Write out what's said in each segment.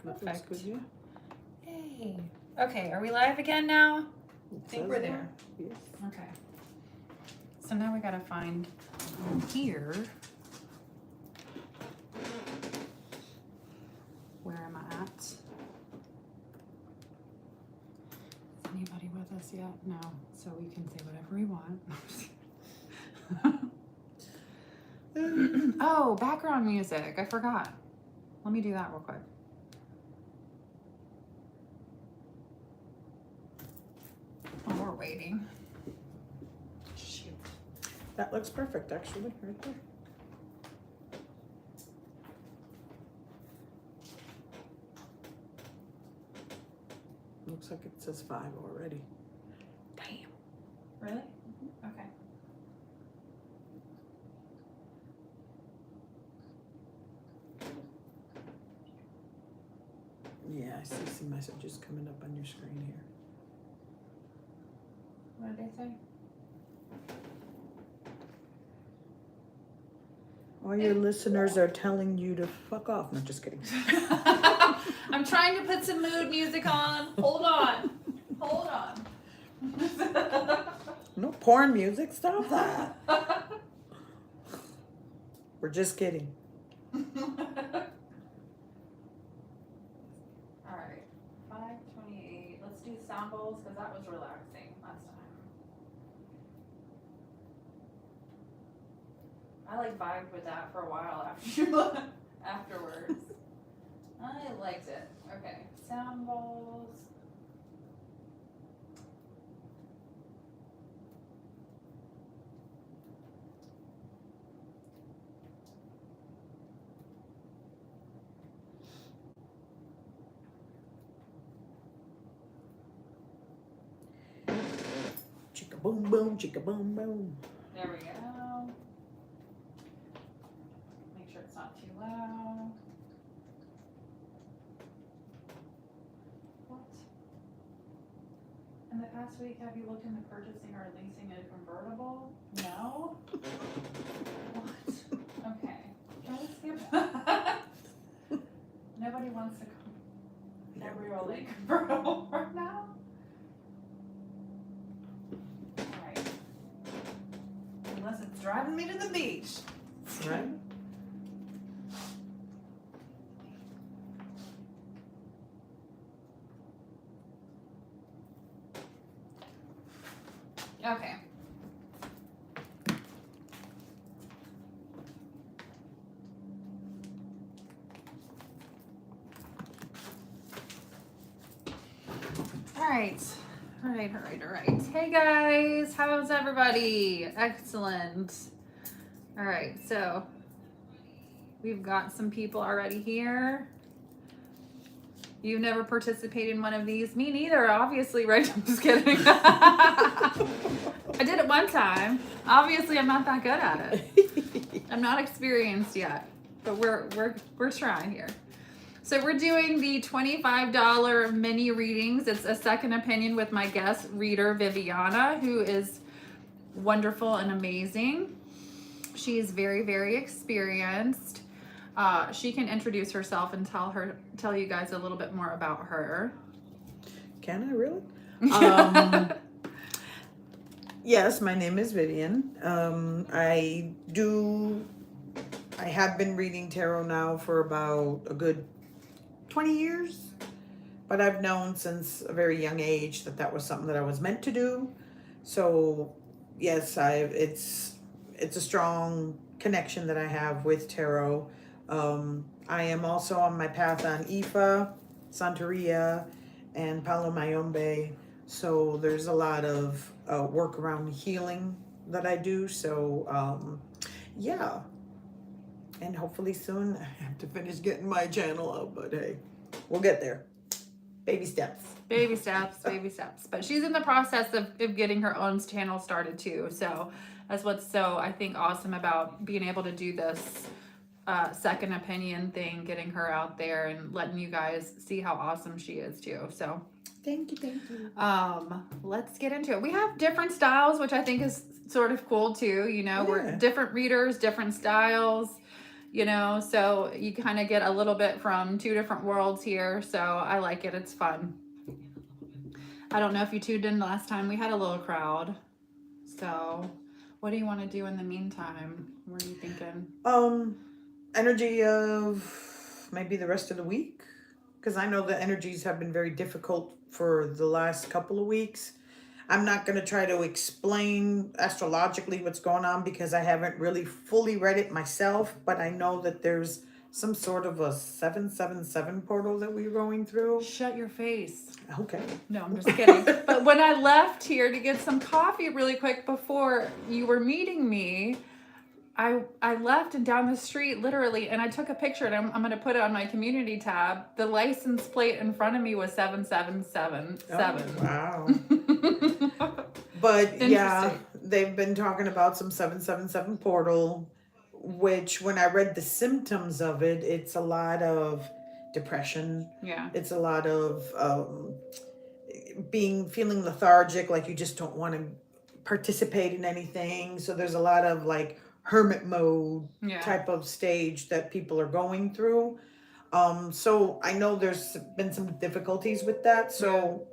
Perfect. Good, yeah. Hey. Okay, are we live again now? I think we're there. Yes. Okay. So now we gotta find here. Where am I at? Is anybody with us yet? No. So we can say whatever we want. Oh, background music. I forgot. Let me do that real quick. Oh, we're waiting. Shoot. That looks perfect, actually, right there. Looks like it says 5 already. Damn. Really? Okay. Yeah, I see some messages coming up on your screen here. What did they say? All your listeners are telling you to fuck off. No, just kidding. I'm trying to put some mood music on. Hold on. Hold on. No porn music. Stop that. We're just kidding. Alright. 5:28. Let's do sound bowls because that was relaxing last time. I like vibed with that for a while afterwards. I liked it. Okay. Sound bowls. Chicka boom boom, chicka boom boom. There we go. Make sure it's not too loud. What? In the past week, have you looked into purchasing or leasing a convertible? No? What? Okay. Can we skip that? Nobody wants a cabriolet convertible right now? Alright. Unless it's driving me to the beach. Right? Okay. All right. Hey guys, how's everybody? Excellent. All right, so we've got some people already here. You've never participated in one of these? Me neither, obviously, right? I'm just kidding. I did it one time. Obviously, I'm not that good at it. I'm not experienced yet, but we're trying here. So we're doing the $25 mini readings. It's a second opinion with my guest reader, Viviana, who is wonderful and amazing. She is very, very experienced. She can introduce herself and tell you guys a little bit more about her. Can I really? Yes, my name is Vivian. I have been reading tarot now for about a good 20 years, but I've known since a very young age that was something that I was meant to do. So yes, it's a strong connection that I have with tarot. I am also on my path on Ifa, Santeria, and Palo Mayombe. So there's a lot of work around healing that I do. So yeah. And hopefully soon I have to finish getting my channel up, but hey, we'll get there. Baby steps. Baby steps, baby steps. But she's in the process of getting her own channel started too. So that's what's so, I think, awesome about being able to do this second opinion thing, getting her out there and letting you guys see how awesome she is too. So Thank you. let's get into it. We have different styles, which I think is sort of cool too. You know, we're different readers, different styles. you know, so you kind of get a little bit from two different worlds here. So I like it. It's fun. I don't know if you tuned in last time. We had a little crowd. So what do you want to do in the meantime? What are you thinking? Energy of maybe the rest of the week, because I know the energies have been very difficult for the last couple of weeks. I'm not going to try to explain astrologically what's going on because I haven't really fully read it myself, but I know that there's some sort of a 777 portal that we're going through. Shut your face. Okay. No, I'm just kidding. But when I left here to get some coffee really quick before you were meeting me, I left and down the street literally, and I took a picture, and I'm going to put it on my community tab. The license plate in front of me was 7777. Oh, wow. But yeah, they've been talking about some 777 portal, which when I read the symptoms of it, it's a lot of depression. Yeah. It's a lot of feeling lethargic, like you just don't want to participate in anything. So there's a lot of like hermit mode type of stage that people are going through. So I know there's been some difficulties with that. So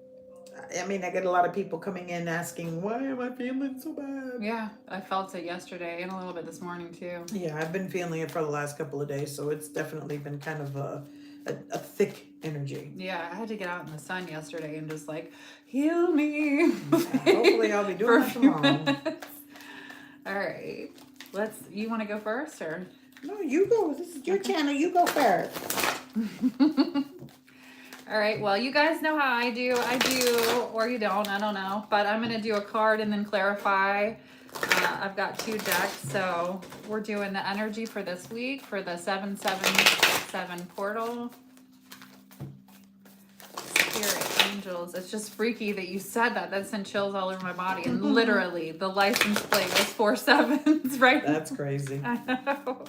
I mean, I get a lot of people coming in asking, why am I feeling so bad? Yeah, I felt it yesterday and a little bit this morning too. Yeah, I've been feeling it for the last couple of days, so it's definitely been kind of a thick energy. Yeah, I had to get out in the sun yesterday and just like, heal me. Hopefully I'll be doing that tomorrow. All right. You want to go first or? No, you go. This is your channel. You go first. All right, well, you guys know how I do, or you don't, I don't know. But I'm going to do a card and then clarify. I've got 2 decks, so we're doing the energy for this week for the 777 portal. Spirit, angels. It's just freaky that you said that. That sent chills all over my body. And literally, the license plate was 4 7s, right? That's crazy. I know.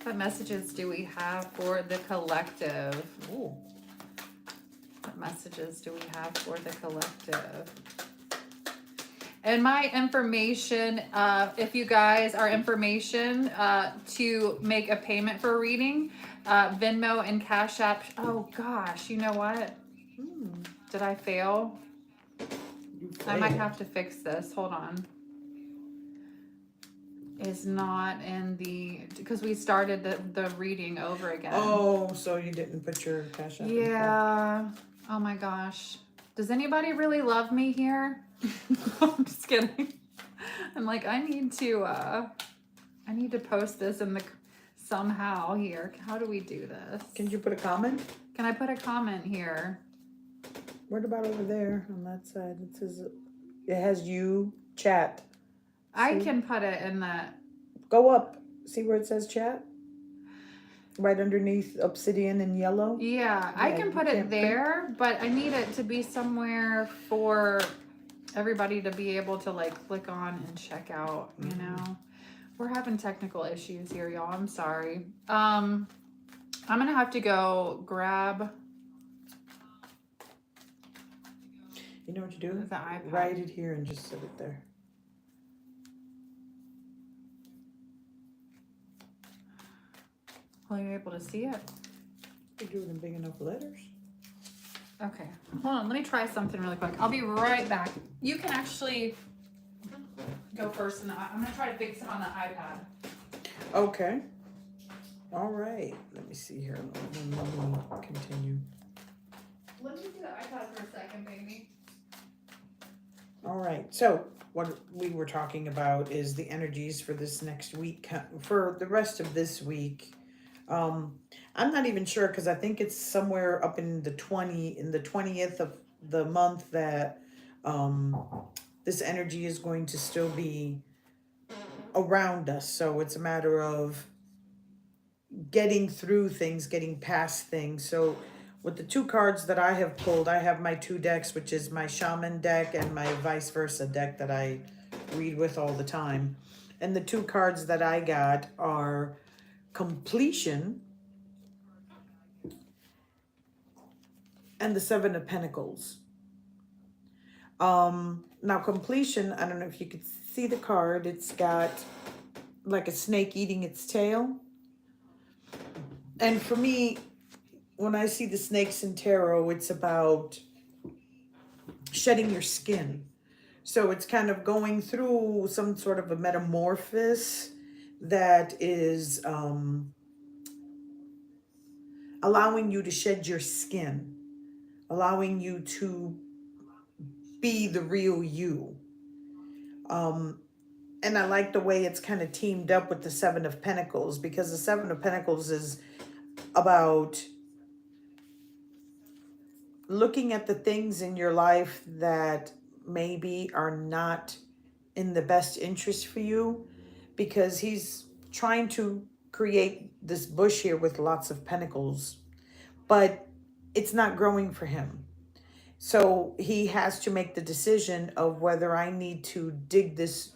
What messages do we have for the collective? Ooh. What messages do we have for the collective? And my information, if you guys are information to make a payment for a reading, Venmo and Cash App. Oh gosh, you know what? Did I fail? I might have to fix this. Hold on. Is not in because we started the reading over again. Oh, so you didn't put your Cash App? Yeah. Oh my gosh. Does anybody really love me here? I'm just kidding. I'm like, I need to post this in the somehow here. How do we do this? Can you put a comment? Can I put a comment here? What about over there on that side? It says it has you chat. I can put it in the... Go up. See where it says chat? Right underneath Obsidian in yellow? Yeah, I can put it there, but I need it to be somewhere for everybody to be able to like click on and check out, you know? We're having technical issues here, y'all. I'm sorry. I'm going to have to go grab... You know what you do? The iPad. Write it here and just set it there. Well, you're able to see it? You do it in big enough letters. Okay. Hold on. Let me try something really quick. I'll be right back. You can actually go first. And I'm going to try to fix it on the iPad. Okay. All right. Let me see here. Let me continue. Let me do the iPad for a second, baby. All right. So what we were talking about is the energies for this next week, for the rest of this week. I'm not even sure because I think it's somewhere up in the 20th of the month that this energy is going to still be around us. So it's a matter of getting through things, getting past things. So with the 2 cards that I have pulled, I have my 2 decks, which is my shaman deck and my vice versa deck that I read with all the time. And the 2 cards that I got are completion and the 7 of Pentacles. Now completion, I don't know if you could see the card. It's got like a snake eating its tail. And for me, when I see the snakes in tarot, it's about shedding your skin. So it's kind of going through some sort of a metamorphosis that is allowing you to shed your skin, allowing you to be the real you. Um, and I like the way it's kind of teamed up with the Seven of Pentacles, because the Seven of Pentacles is about looking at the things in your life that maybe are not in the best interest for you, because he's trying to create this bush here with lots of pentacles, but it's not growing for him. So he has to make the decision of whether I need to dig this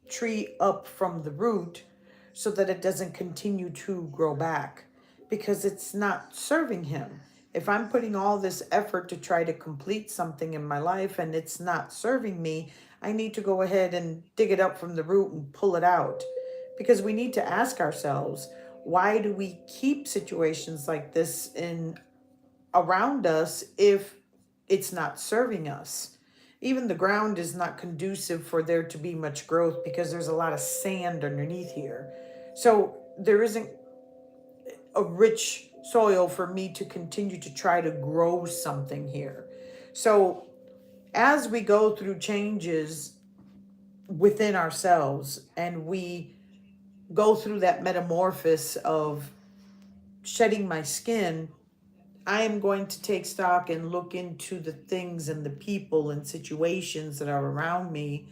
tree up from the root so that it doesn't continue to grow back, because it's not serving him. If I'm putting all this effort to try to complete something in my life and it's not serving me, I need to go ahead and dig it up from the root and pull it out. Because we need to ask ourselves, why do we keep situations like this in around us if it's not serving us? Even the ground is not conducive for there to be much growth because there's a lot of sand underneath here. So there isn't a rich soil for me to continue to try to grow something here. So as we go through changes within ourselves and we go through that metamorphosis of shedding my skin, I am going to take stock and look into the things and the people and situations that are around me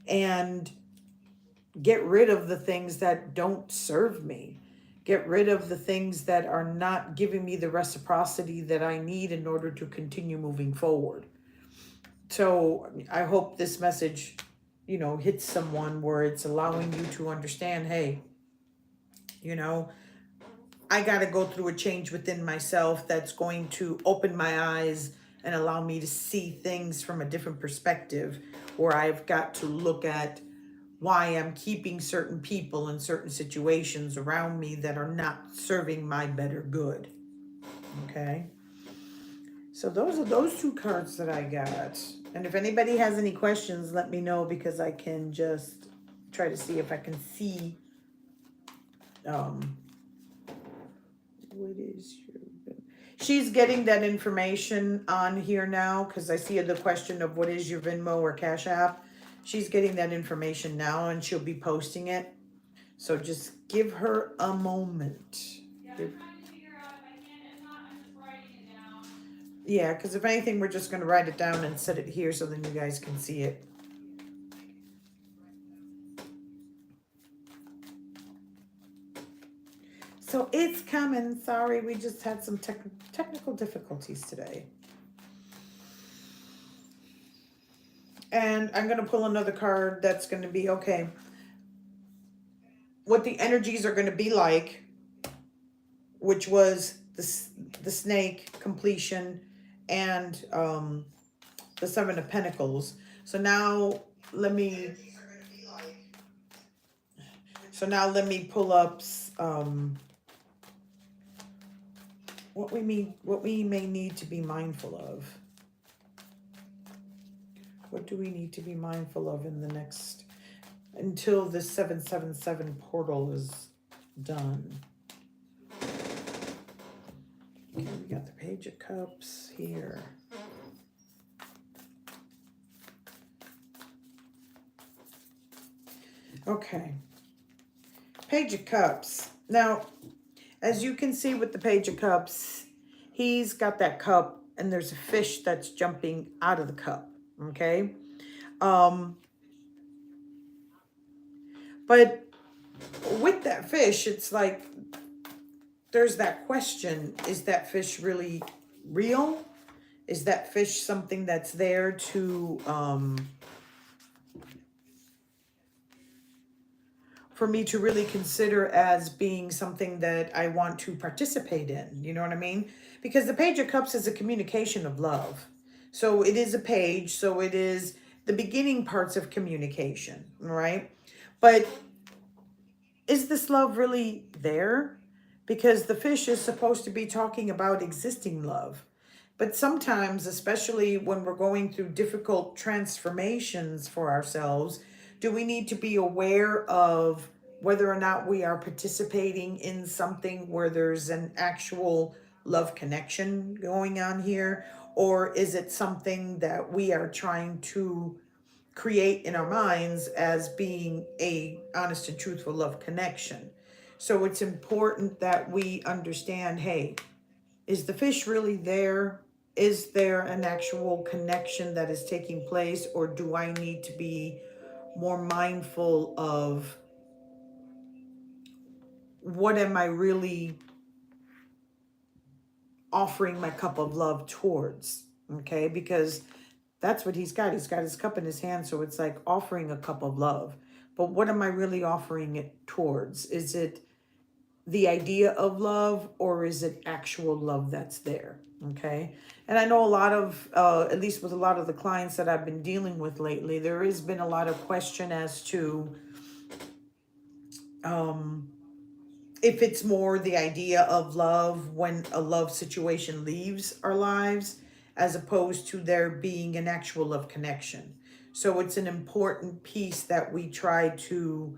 and get rid of the things that don't serve me. Get rid of the things that are not giving me the reciprocity that I need in order to continue moving forward. So I hope this message, hits someone where it's allowing you to understand, hey, you know, I got to go through a change within myself that's going to open my eyes and allow me to see things from a different perspective, where I've got to look at why I'm keeping certain people and certain situations around me that are not serving my better good. Okay? So those are those two cards that I got. And if anybody has any questions, let me know, because I can just try to see if I can see what is your... She's getting that information on here now, because I see the question of what is your Venmo or Cash App. She's getting that information now and she'll be posting it. So just give her a moment. Yeah, I'm trying to figure out if I can. If not, I'm just writing it down. Yeah, because if anything, we're just going to write it down and set it here so then you guys can see it. So it's coming. Sorry, we just had some technical difficulties today. And I'm going to pull another card that's going to be, okay, what the energies are going to be like, which was the snake completion and the Seven of Pentacles. So now let me pull up what we may need to be mindful of. What do we need to be mindful of in the next, until the 777 portal is done? Okay, we got the Page of Cups here. Okay. Page of Cups. Now, as you can see with the Page of Cups, he's got that cup and there's a fish that's jumping out of the cup. Okay. But with that fish, it's like, there's that question, is that fish really real? Is that fish something that's there to, for me to really consider as being something that I want to participate in? You know what I mean? Because the Page of Cups is a communication of love. So it is a page, so it is the beginning parts of communication, right? But is this love really there? Because the fish is supposed to be talking about existing love. But sometimes, especially when we're going through difficult transformations for ourselves, do we need to be aware of whether or not we are participating in something where there's an actual love connection going on here? Or is it something that we are trying to create in our minds as being a honest and truthful love connection? So it's important that we understand, hey, is the fish really there? Is there an actual connection that is taking place, or do I need to be more mindful of what am I really offering my cup of love towards? Okay, because that's what he's got. He's got his cup in his hand, so it's like offering a cup of love. But what am I really offering it towards? Is it the idea of love, or is it actual love that's there? Okay. And I know a lot of, at least with a lot of the clients that I've been dealing with lately, there has been a lot of question as to if it's more the idea of love when a love situation leaves our lives, as opposed to there being an actual love connection. So it's an important piece that we try to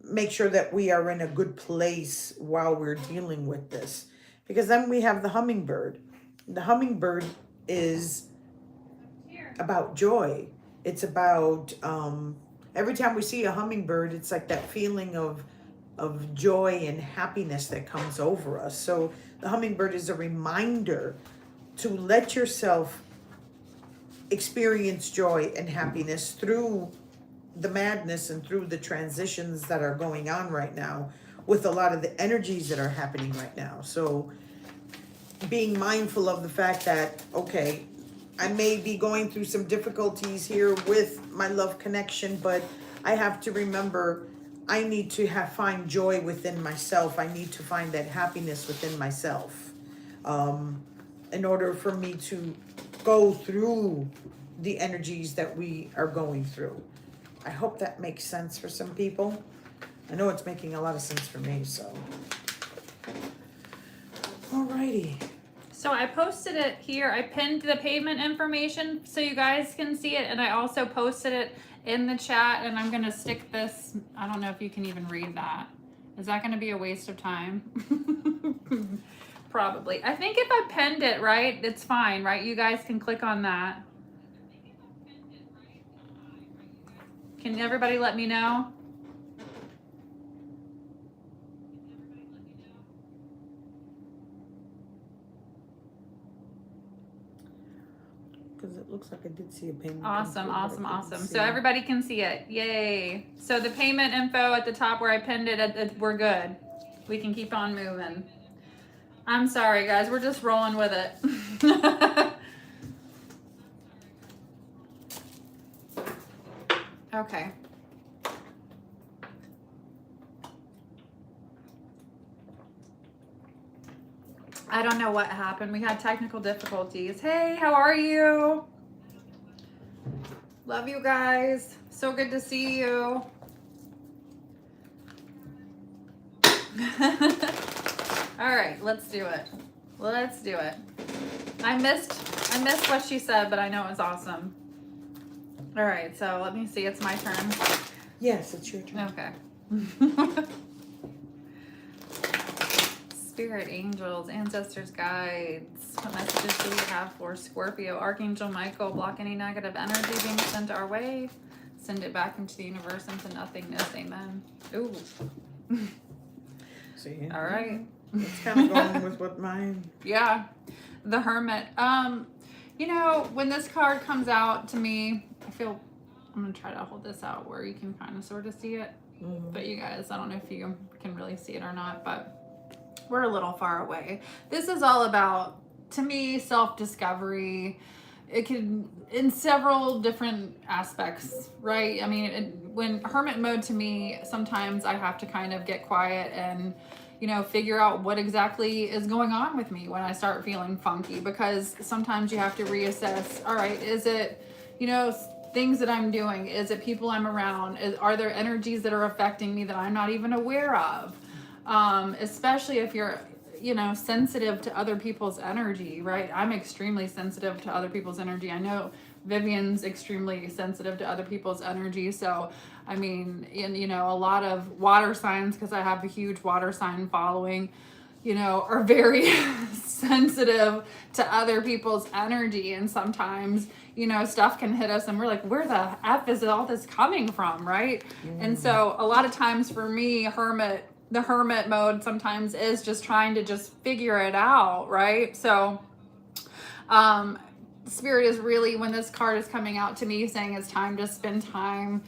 make sure that we are in a good place while we're dealing with this. Because then we have the hummingbird. The hummingbird is about joy. It's about every time we see a hummingbird, it's like that feeling of joy and happiness that comes over us. So the hummingbird is a reminder to let yourself experience joy and happiness through the madness and through the transitions that are going on right now with a lot of the energies that are happening right now. So being mindful of the fact that, okay, I may be going through some difficulties here with my love connection, but I have to remember I need to find joy within myself. I need to find that happiness within myself in order for me to go through the energies that we are going through. I hope that makes sense for some people. I know it's making a lot of sense for me, so. Alrighty. So I posted it here. I pinned the payment information so you guys can see it. And I also posted it in the chat, and I'm going to stick this. I don't know if you can even read that. Is that going to be a waste of time? Probably. I think if I pinned it, right, it's fine, right? You guys can click on that. Can everybody let me know? Because it looks like I did see a payment. Awesome, awesome, awesome. So everybody can see it. Yay. So the payment info at the top where I pinned it, we're good. We can keep on moving. I'm sorry, guys. We're just rolling with it. Okay. I don't know what happened. We had technical difficulties. Hey, how are you? Love you guys. So good to see you. All right, let's do it. Let's do it. I missed what she said, but I know it was awesome. All right, so let me see. It's my turn. Yes, it's your turn. Okay. Spirit, angels, ancestors, guides. What messages do we have for Scorpio? Archangel Michael, block any negative energy being sent our way. Send it back into the universe, into nothingness. Amen. Ooh. See? All right. It's kind of going with what mine. Yeah. The Hermit. You know, when this card comes out to me, I feel I'm gonna try to hold this out where you can kind of sort of see it. Mm-hmm. But you guys, I don't know if you can really see it or not, but we're a little far away. This is all about, to me, self-discovery. It can, in several different aspects, right? I mean, when hermit mode, to me, sometimes I have to kind of get quiet and, you know, figure out what exactly is going on with me when I start feeling funky, because sometimes you have to reassess, all right, is it, you know, things that I'm doing? Is it people I'm around? Are there energies that are affecting me that I'm not even aware of? Especially if you're, sensitive to other people's energy, right? I'm extremely sensitive to other people's energy. I know Vivian's extremely sensitive to other people's energy. So, I mean, a lot of water signs, because I have a huge water sign following, are very sensitive to other people's energy. And sometimes, stuff can hit us and we're like, where the F is all this coming from, right? And so a lot of times for me, the hermit mode sometimes is just trying to just figure it out, right? So Spirit is really, when this card is coming out to me, saying it's time to spend time,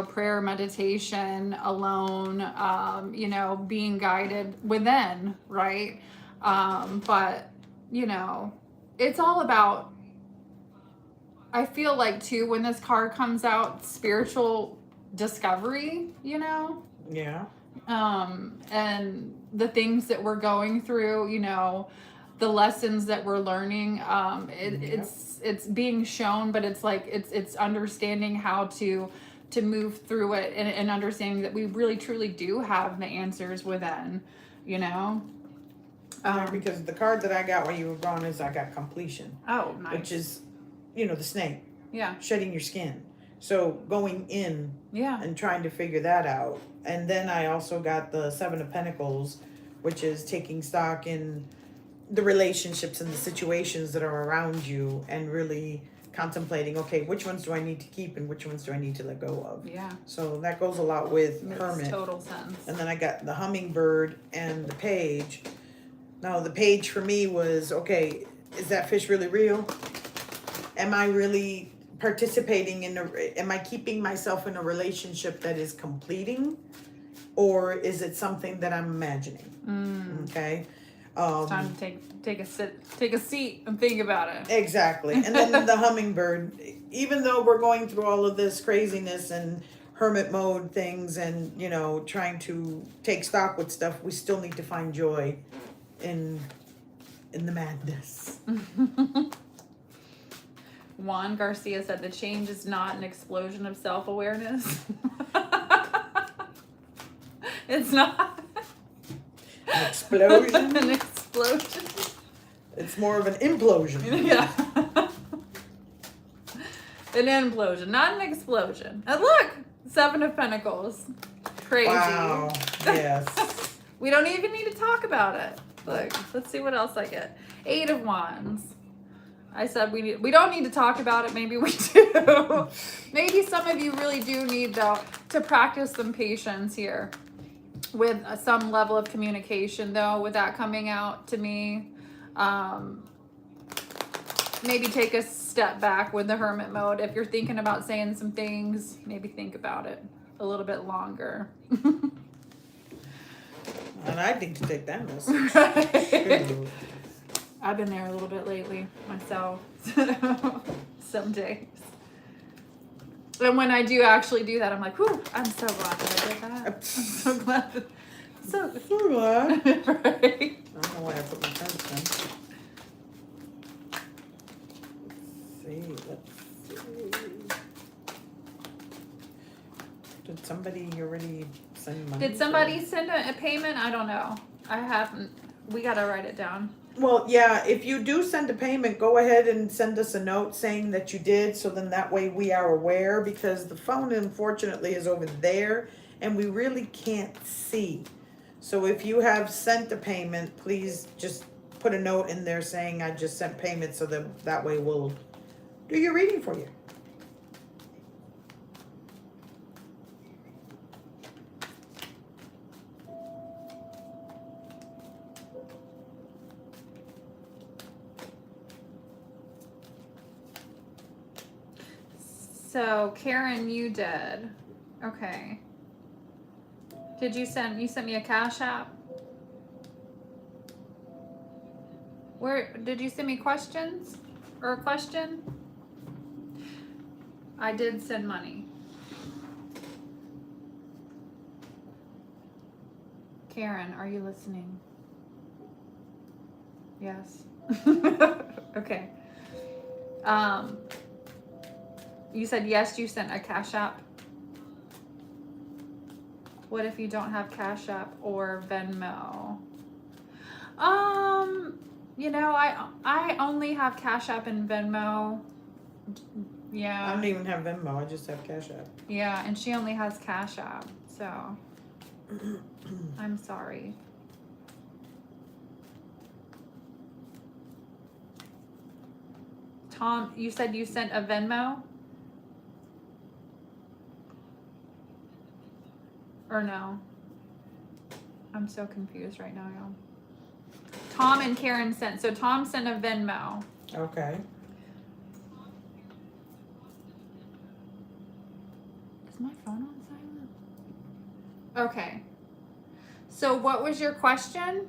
prayer, meditation, alone, being guided within, right? But, it's all about, I feel like too, when this card comes out, spiritual discovery, Yeah. And the things that we're going through, the lessons that we're learning, it's being shown, but it's like it's understanding how to move through it, and understanding that we really truly do have the answers within, Because the card that I got while you were gone is I got completion. Oh, nice. Which is, the snake. Yeah. Shedding your skin. So going in. Yeah. And trying to figure that out. And then I also got the Seven of Pentacles, which is taking stock in the relationships and the situations that are around you, and really contemplating, okay, which ones do I need to keep and which ones do I need to let go of? Yeah. So that goes a lot with Makes Hermit. total sense. And then I got the Hummingbird and the Page. Now the Page for me was, okay, is that fish really real? Am I really participating am I keeping myself in a relationship that is completing, or is it something that I'm imagining? Okay. It's time to take a seat and think about it. Exactly. And then the Hummingbird, even though we're going through all of this craziness and hermit mode things and, trying to take stock with stuff, we still need to find joy in the madness. Juan Garcia said the change is not an explosion of self-awareness. It's not. An explosion? An explosion. It's more of an implosion. Yeah. An implosion, not an explosion. And look, Seven of Pentacles. Crazy. Wow. Yes. We don't even need to talk about it. Look, let's see what else I get. Eight of Wands. I said we don't need to talk about it. Maybe we do. Maybe some of you really do need, though, to practice some patience here with some level of communication, though, with that coming out to me. Maybe take a step back with the hermit mode. If you're thinking about saying some things, maybe think about it a little bit longer. And I need to take that message. Right. I've been there a little bit lately myself. Some days. And when I do actually do that, I'm like, whew, I'm so glad that I did that. I'm so glad that, so glad. Right. I don't know why I put my cards in. Let's see. Did somebody already send money? Did somebody send a payment? I don't know. I haven't. We gotta write it down. Well, yeah, if you do send a payment, go ahead and send us a note saying that you did, so then that way we are aware, because the phone unfortunately is over there and we really can't see. So if you have sent a payment, please just put a note in there saying I just sent payment, so that way we'll do your reading for you. So Karen, you did. Okay. Did you send me a Cash App? Where did you send me questions or a question? I did send money. Karen, are you listening? Yes. Okay. You said yes, you sent a Cash App. What if you don't have Cash App or Venmo? You know, I only have Cash App and Venmo. Yeah. I don't even have Venmo. I just have Cash App. Yeah, and she only has Cash App, so I'm sorry. Tom, you said you sent a Venmo? Or no? I'm so confused right now, y'all. Tom and Karen sent. So Tom sent a Venmo. Okay. Is my phone on silent? Okay. So what was your question?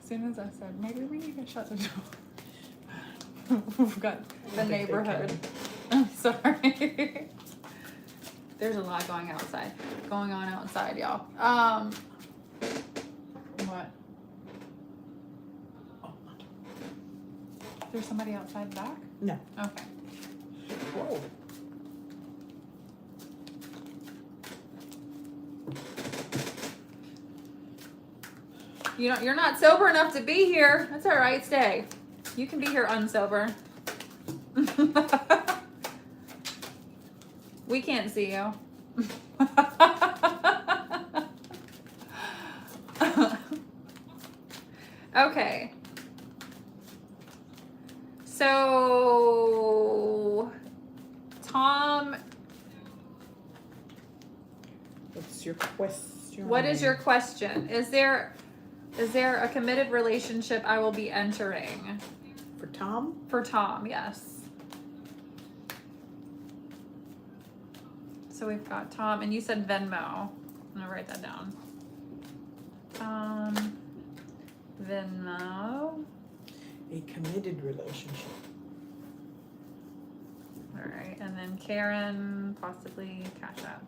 As soon as I said, maybe we need to shut the door. We've got the neighborhood. I'm sorry. There's a lot going on outside, y'all. What? There's somebody outside back? No. Okay. Whoa. You're not sober enough to be here. That's all right. Stay. You can be here unsober. We can't see you. Okay. So, Tom, What's your question? what is your question? Is there a committed relationship I will be entering? For Tom? For Tom, yes. So we've got Tom, and you said Venmo. I'm gonna write that down. Venmo. A committed relationship. All right, and then Karen, possibly Cash App.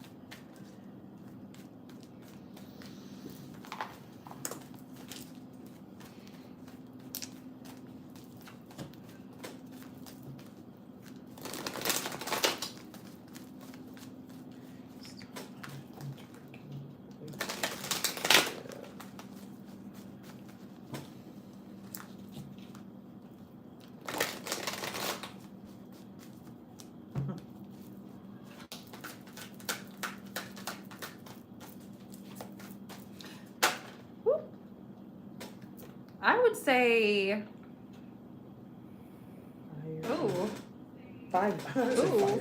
I would say, ooh. Five. Ooh.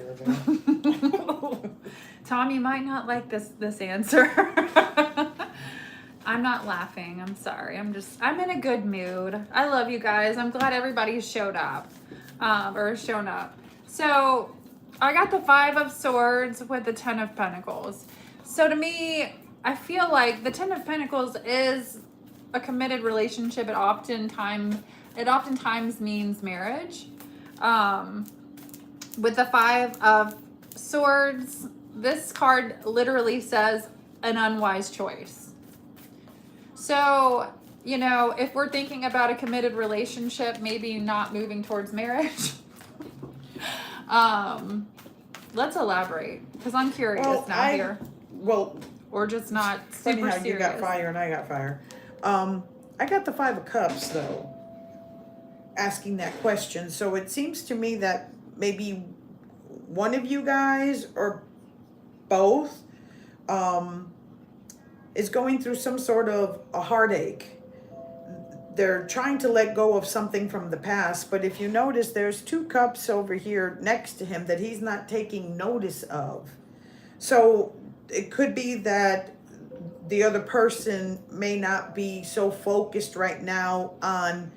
Tom, you might not like this answer. I'm not laughing. I'm sorry. I'm in a good mood. I love you guys. I'm glad everybody showed up, or has shown up. So I got the 5 of Swords with the 10 of Pentacles. So to me, I feel like the 10 of Pentacles is a committed relationship. It oftentimes means marriage. With the 5 of Swords, this card literally says an unwise choice. So, you know, if we're thinking about a committed relationship, maybe not moving towards marriage, let's elaborate, because I'm curious here. Well, or just not funny super how serious. you got fire and I got fire. I got the 5 of Cups though, asking that question. So it seems to me that maybe one of you guys or both is going through some sort of a heartache. They're trying to let go of something from the past, but if you notice, there's 2 cups over here next to him that he's not taking notice of. So it could be that the other person may not be so focused right now on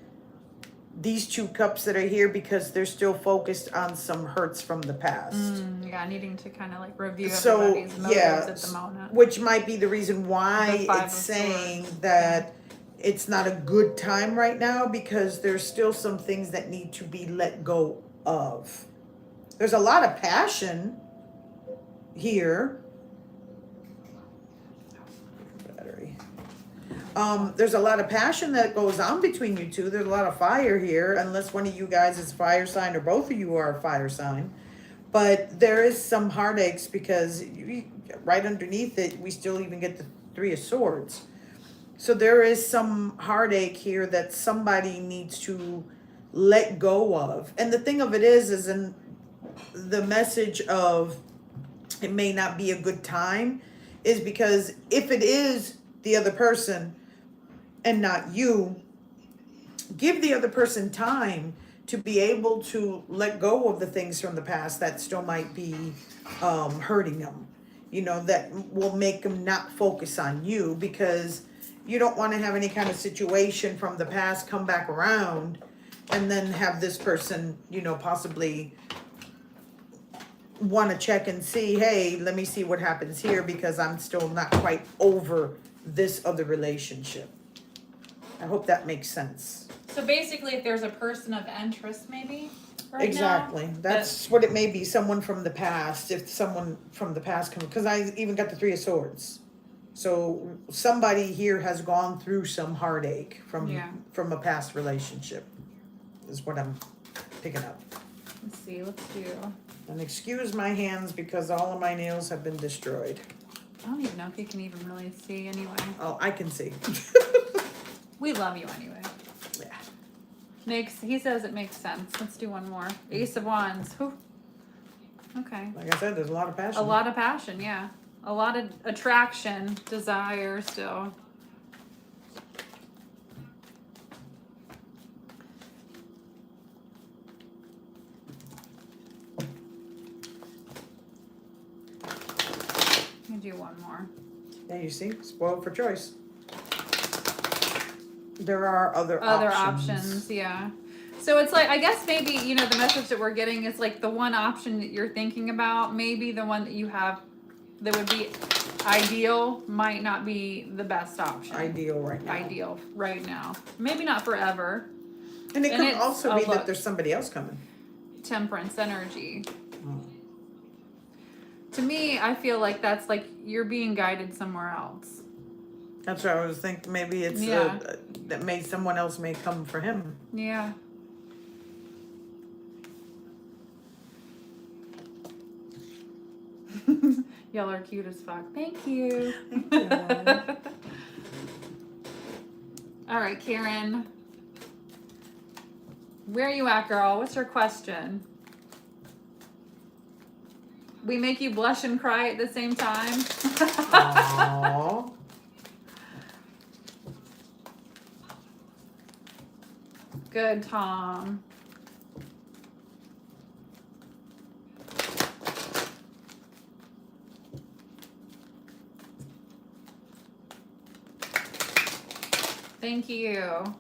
these 2 cups that are here because they're still focused on some hurts from the past. Yeah, needing to kind of like review So, everybody's motives yeah, at the moment. which might be the reason why The 5 it's of saying Swords. that it's not a good time right now because there's still some things that need to be let go of. There's a lot of passion here. There's a lot of passion that goes on between you two. There's a lot of fire here, unless one of you guys is fire sign or both of you are a fire sign. But there is some heartaches because right underneath it, we still even get the Three of Swords. So there is some heartache here that somebody needs to let go of. And the thing of it is in the message of it may not be a good time is because if it is the other person and not you, give the other person time to be able to let go of the things from the past that still might be hurting them, that will make them not focus on you, because you don't want to have any kind of situation from the past come back around and then have this person, possibly want to check and see, hey, let me see what happens here because I'm still not quite over this other relationship. I hope that makes sense. So basically, if there's a person of interest, maybe right Exactly. now, That's what it may be. Someone from the past. If someone from the past comes, because I even got the Three of Swords. So somebody here has gone through some heartache from a past relationship. Is what I'm picking up. Let's see. Let's do. And excuse my hands because all of my nails have been destroyed. I don't even know if you can even really see anyway. Oh, I can see. We love you anyway. Yeah. He says it makes sense. Let's do one more. Ace of Wands. Whew. Okay. Like I said, there's a lot of passion. A lot of passion, yeah. A lot of attraction, desire still. Let me do one more. Yeah, you see? Spoiled for choice. There are other options, yeah. So it's like, I guess maybe, the message that we're getting is like the one option that you're thinking about, maybe the one that you have that would be ideal might not be the best option. Ideal right now. Maybe not forever. And it could also be that there's somebody else coming. Temperance energy. To me, I feel like that's like you're being guided somewhere else. That's what I was thinking. Maybe it's that someone else may come for him. Yeah. Y'all are cute as fuck. Thank you. Thank you. All right, Karen. Where are you at, girl? What's your question? We make you blush and cry at the same time? Aww. Good, Tom. Thank you.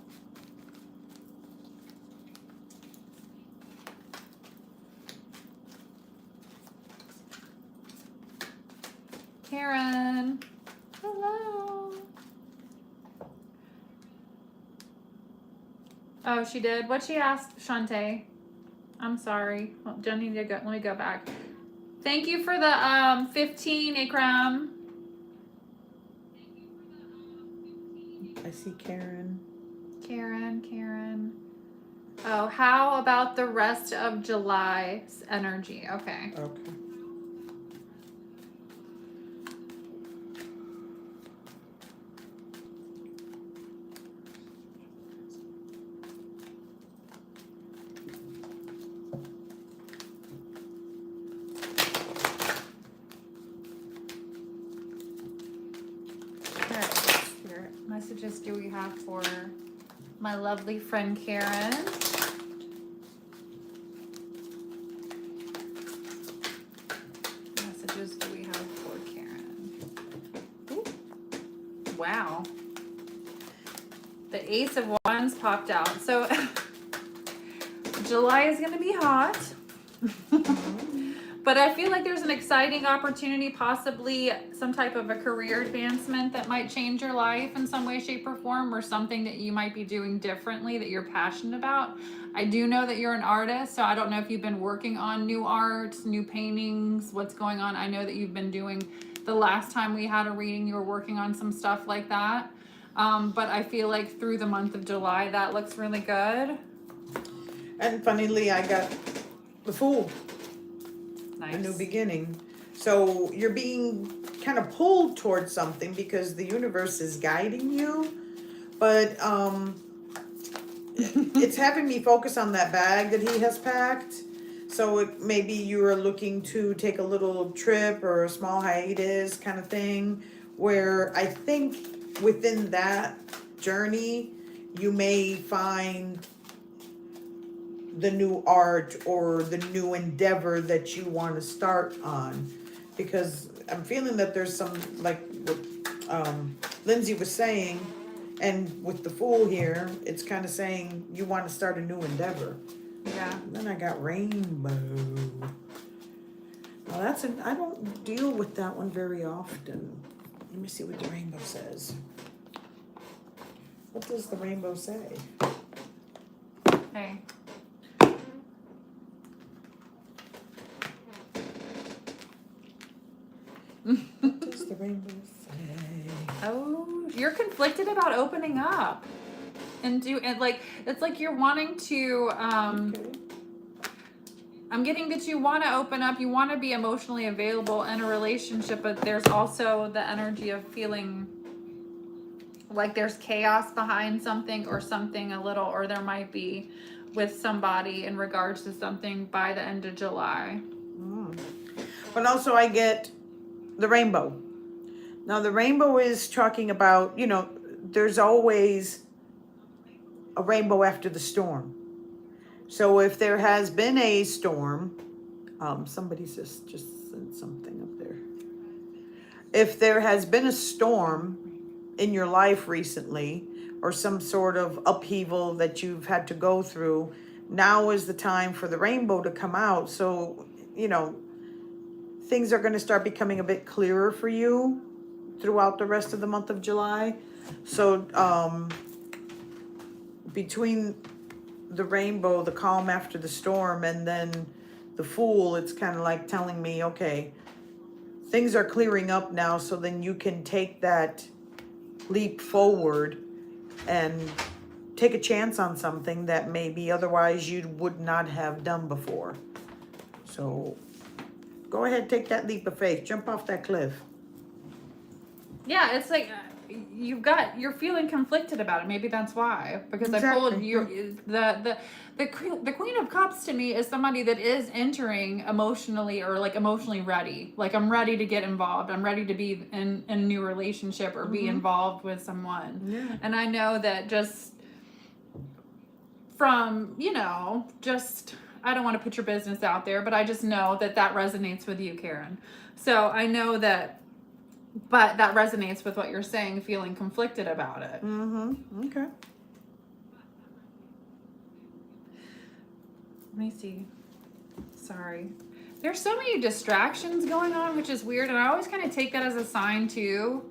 Karen. Hello. Oh, she did. What she asked, Shantae? I'm sorry. Well, Jenny, let me go back. Thank you for the 15, Ikram. I see Karen. Karen. Oh, how about the rest of July's energy? Okay. Okay. Messages do we have for my lovely friend Karen? Messages do we have for Karen? Ooh. Wow. The Ace of Wands popped out. So July is going to be hot. But I feel like there's an exciting opportunity, possibly some type of a career advancement that might change your life in some way, shape, or form, or something that you might be doing differently that you're passionate about. I do know that you're an artist, so I don't know if you've been working on new art, new paintings, what's going on. I know that you've been doing, the last time we had a reading, you were working on some stuff like that. But I feel like through the month of July, that looks really good. And funnily, I got the Fool, Nice. a new beginning. So you're being kind of pulled towards something because the universe is guiding you. But it's having me focus on that bag that he has packed. So maybe you are looking to take a little trip or a small hiatus kind of thing, where I think within that journey, you may find the new art or the new endeavor that you want to start on. Because I'm feeling that there's some, like what Lindsay was saying, and with the Fool here, it's kind of saying you want to start a new endeavor. Yeah. And then I got Rainbow. Well, I don't deal with that one very often. Let me see what the Rainbow says. What does the Rainbow say? Hey. What does the Rainbow say? Oh, you're conflicted about opening up. And like, it's like you're wanting to, Okay. I'm getting that you want to open up, you want to be emotionally available in a relationship, but there's also the energy of feeling like there's chaos behind something or something a little, or there might be with somebody in regards to something by the end of July. But also I get the Rainbow. Now the Rainbow is talking about, there's always a rainbow after the storm. So if there has been a storm, somebody just sent something up there. If there has been a storm in your life recently, or some sort of upheaval that you've had to go through, now is the time for the rainbow to come out. So, things are going to start becoming a bit clearer for you throughout the rest of the month of July. So, between the rainbow, the calm after the storm, and then the Fool, it's kind of like telling me, okay, things are clearing up now, so then you can take that leap forward and take a chance on something that maybe otherwise you would not have done before. So go ahead, take that leap of faith, jump off that cliff. Yeah, it's like you're feeling conflicted about it. Maybe that's why, because Exactly. I pulled you the Queen of Cups to me is somebody that is entering emotionally or like emotionally ready. Like, I'm ready to get involved. I'm ready to be in a new relationship or be involved with someone. Yeah. And I know that just from, just, I don't want to put your business out there, but I just know that resonates with you, Karen. So I know that. But that resonates with what you're saying, feeling conflicted about it. Okay. Let me see. Sorry. There's so many distractions going on, which is weird. And I always kind of take that as a sign, too.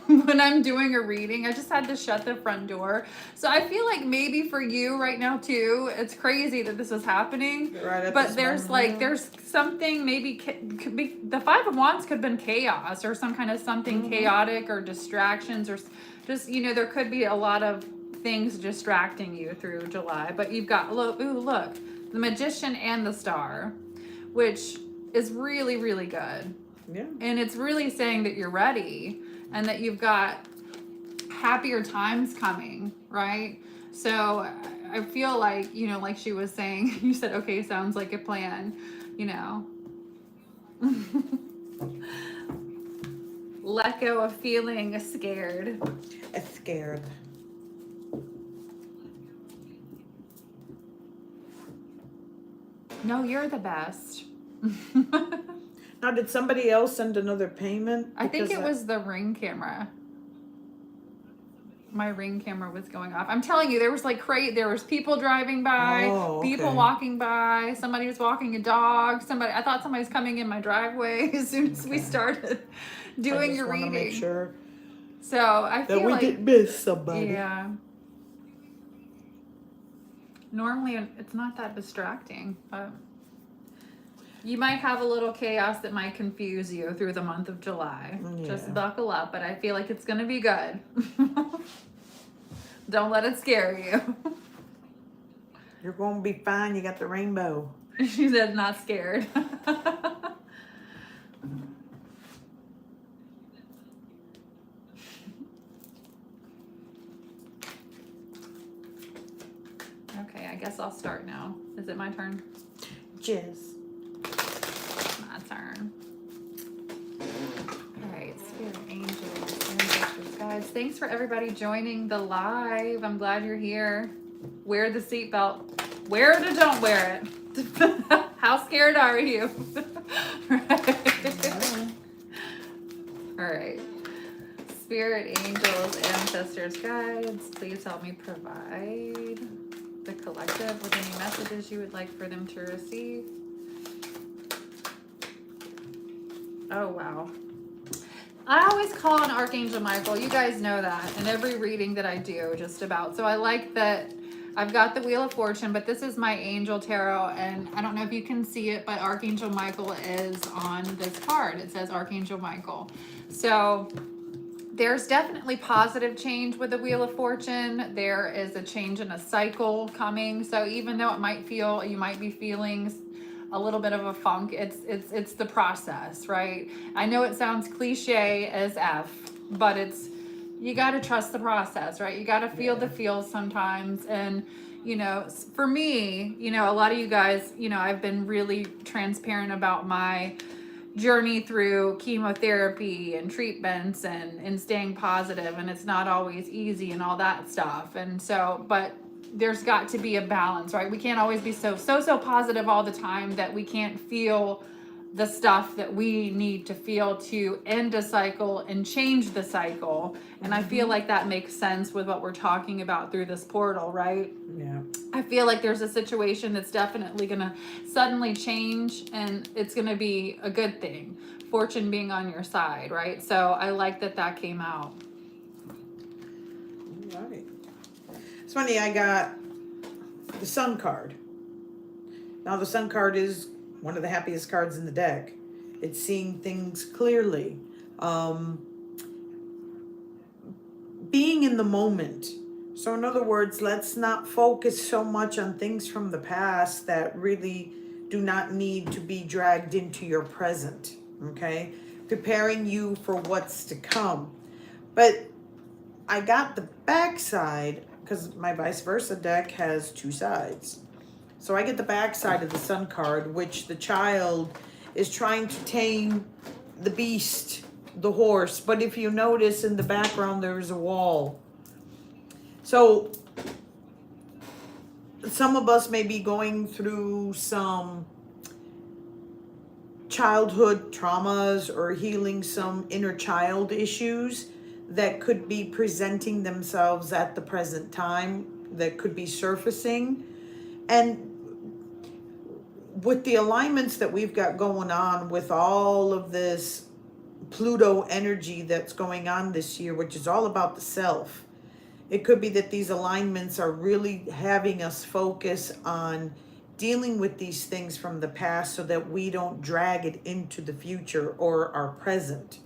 When I'm doing a reading, I just had to shut the front door. So I feel like maybe for you right now too, it's crazy that this is happening. Right, but there's there's something maybe could be the Five of Wands could have been chaos or some kind of something chaotic or distractions or just there could be a lot of things distracting you through July. But you've got look, the Magician and the Star, which is really, really good. Yeah. And it's really saying that you're ready and that you've got happier times coming, right? So I feel like, like she was saying, you said, okay, sounds like a plan, Let go of feeling scared. Scared. No, you're the best. Now, did somebody else send another payment? I think it was the Ring camera. My Ring camera was going off. I'm telling you, there was there was people driving by, people walking by, somebody was walking a dog, I thought somebody was coming in my driveway as soon as we started doing your reading. I just want to make sure so I feel that we didn't miss somebody. Yeah. Normally it's not that distracting, but You might have a little chaos that might confuse you through the month of July. Just Yeah. buckle up, but I feel like it's going to be good. Don't let it scare you. You're going to be fine. You got the rainbow. She said not scared. Okay, I guess I'll start now. Is it my turn? Jizz. My turn. All right, spirit angels, ancestors, guides. Thanks for everybody joining the live. I'm glad you're here. Wear the seatbelt. Wear it or don't wear it. How scared are you? Right. All right. Spirit angels, ancestors, guides, please help me provide the collective with any messages you would like for them to receive. Oh, wow. I always call on Archangel Michael. You guys know that in every reading that I do, just about. So I like that I've got the Wheel of Fortune, but this is my Angel Tarot, and I don't know if you can see it, but Archangel Michael is on this card. It says Archangel Michael. So there's definitely positive change with the Wheel of Fortune. There is a change in a cycle coming. So even though it might feel, you might be feeling a little bit of a funk, it's the process, right? I know it sounds cliche as F, but you got to trust the process, right? You got to feel the feels sometimes. And, you know, for me, you know, a lot of you guys, you know, I've been really transparent about my journey through chemotherapy and treatments and staying positive, and it's not always easy and all that stuff. And so, but there's got to be a balance, right? We can't always be so positive all the time that we can't feel the stuff that we need to feel to end a cycle and change the cycle. And I feel like that makes sense with what we're talking about through this portal, right? Yeah. I feel like there's a situation that's definitely going to suddenly change, and it's going to be a good thing. Fortune being on your side, right? So I like that came out. All right. It's funny, I got the Sun card. Now, the Sun card is one of the happiest cards in the deck. It's seeing things clearly. Being in the moment. So in other words, let's not focus so much on things from the past that really do not need to be dragged into your present, okay? Preparing you for what's to come. But I got the backside, because my vice versa deck has two sides. So I get the backside of the Sun card, which the child is trying to tame the beast, the horse. But if you notice in the background, there's a wall. So some of us may be going through some childhood traumas or healing some inner child issues that could be presenting themselves at the present time, that could be surfacing. And with the alignments that we've got going on with all of this Pluto energy that's going on this year, which is all about the self, it could be that these alignments are really having us focus on dealing with these things from the past so that we don't drag it into the future or our present.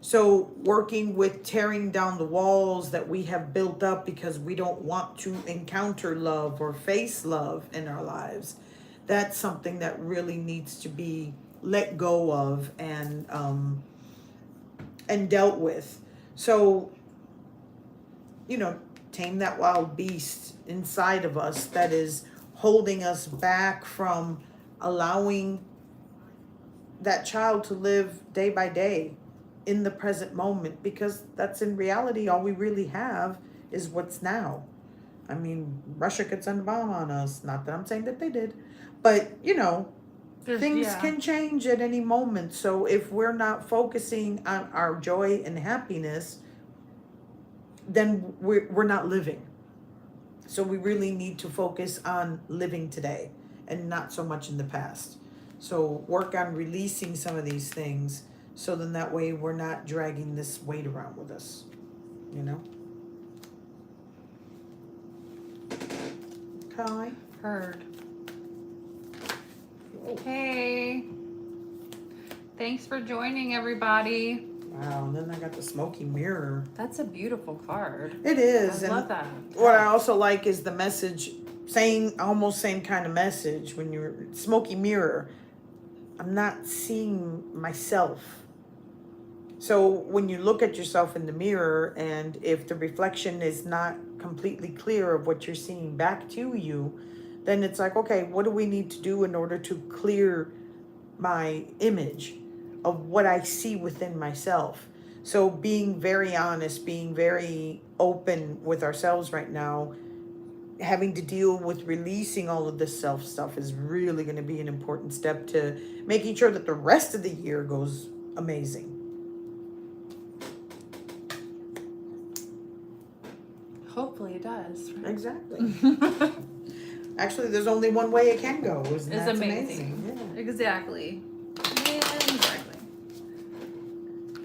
So working with tearing down the walls that we have built up because we don't want to encounter love or face love in our lives. That's something that really needs to be let go of and dealt with. So, you know, tame that wild beast inside of us that is holding us back from allowing that child to live day by day in the present moment, because that's in reality all we really have is what's now. I mean, Russia could send a bomb on us. Not that I'm saying that they did, but you know, things can change at any moment. So if we're not focusing on our joy and happiness, then we're not living. So we really need to focus on living today and not so much in the past. So work on releasing some of these things, so then that way we're not dragging this weight around with us, you know? Kai? Heard. Okay. Thanks for joining, everybody. Wow, and then I got the smoky mirror. That's a beautiful card. It is. I love that. What I also like is the message, almost same kind of message when you're smoky mirror. I'm not seeing myself. So when you look at yourself in the mirror, and if the reflection is not completely clear of what you're seeing back to you, then it's like, okay, what do we need to do in order to clear my image of what I see within myself? So being very honest, being very open with ourselves right now, having to deal with releasing all of this self stuff is really going to be an important step to making sure that the rest of the year goes amazing. Hopefully it does. Right? Exactly. Actually, there's only one way it can go. It's amazing. Yeah. Exactly.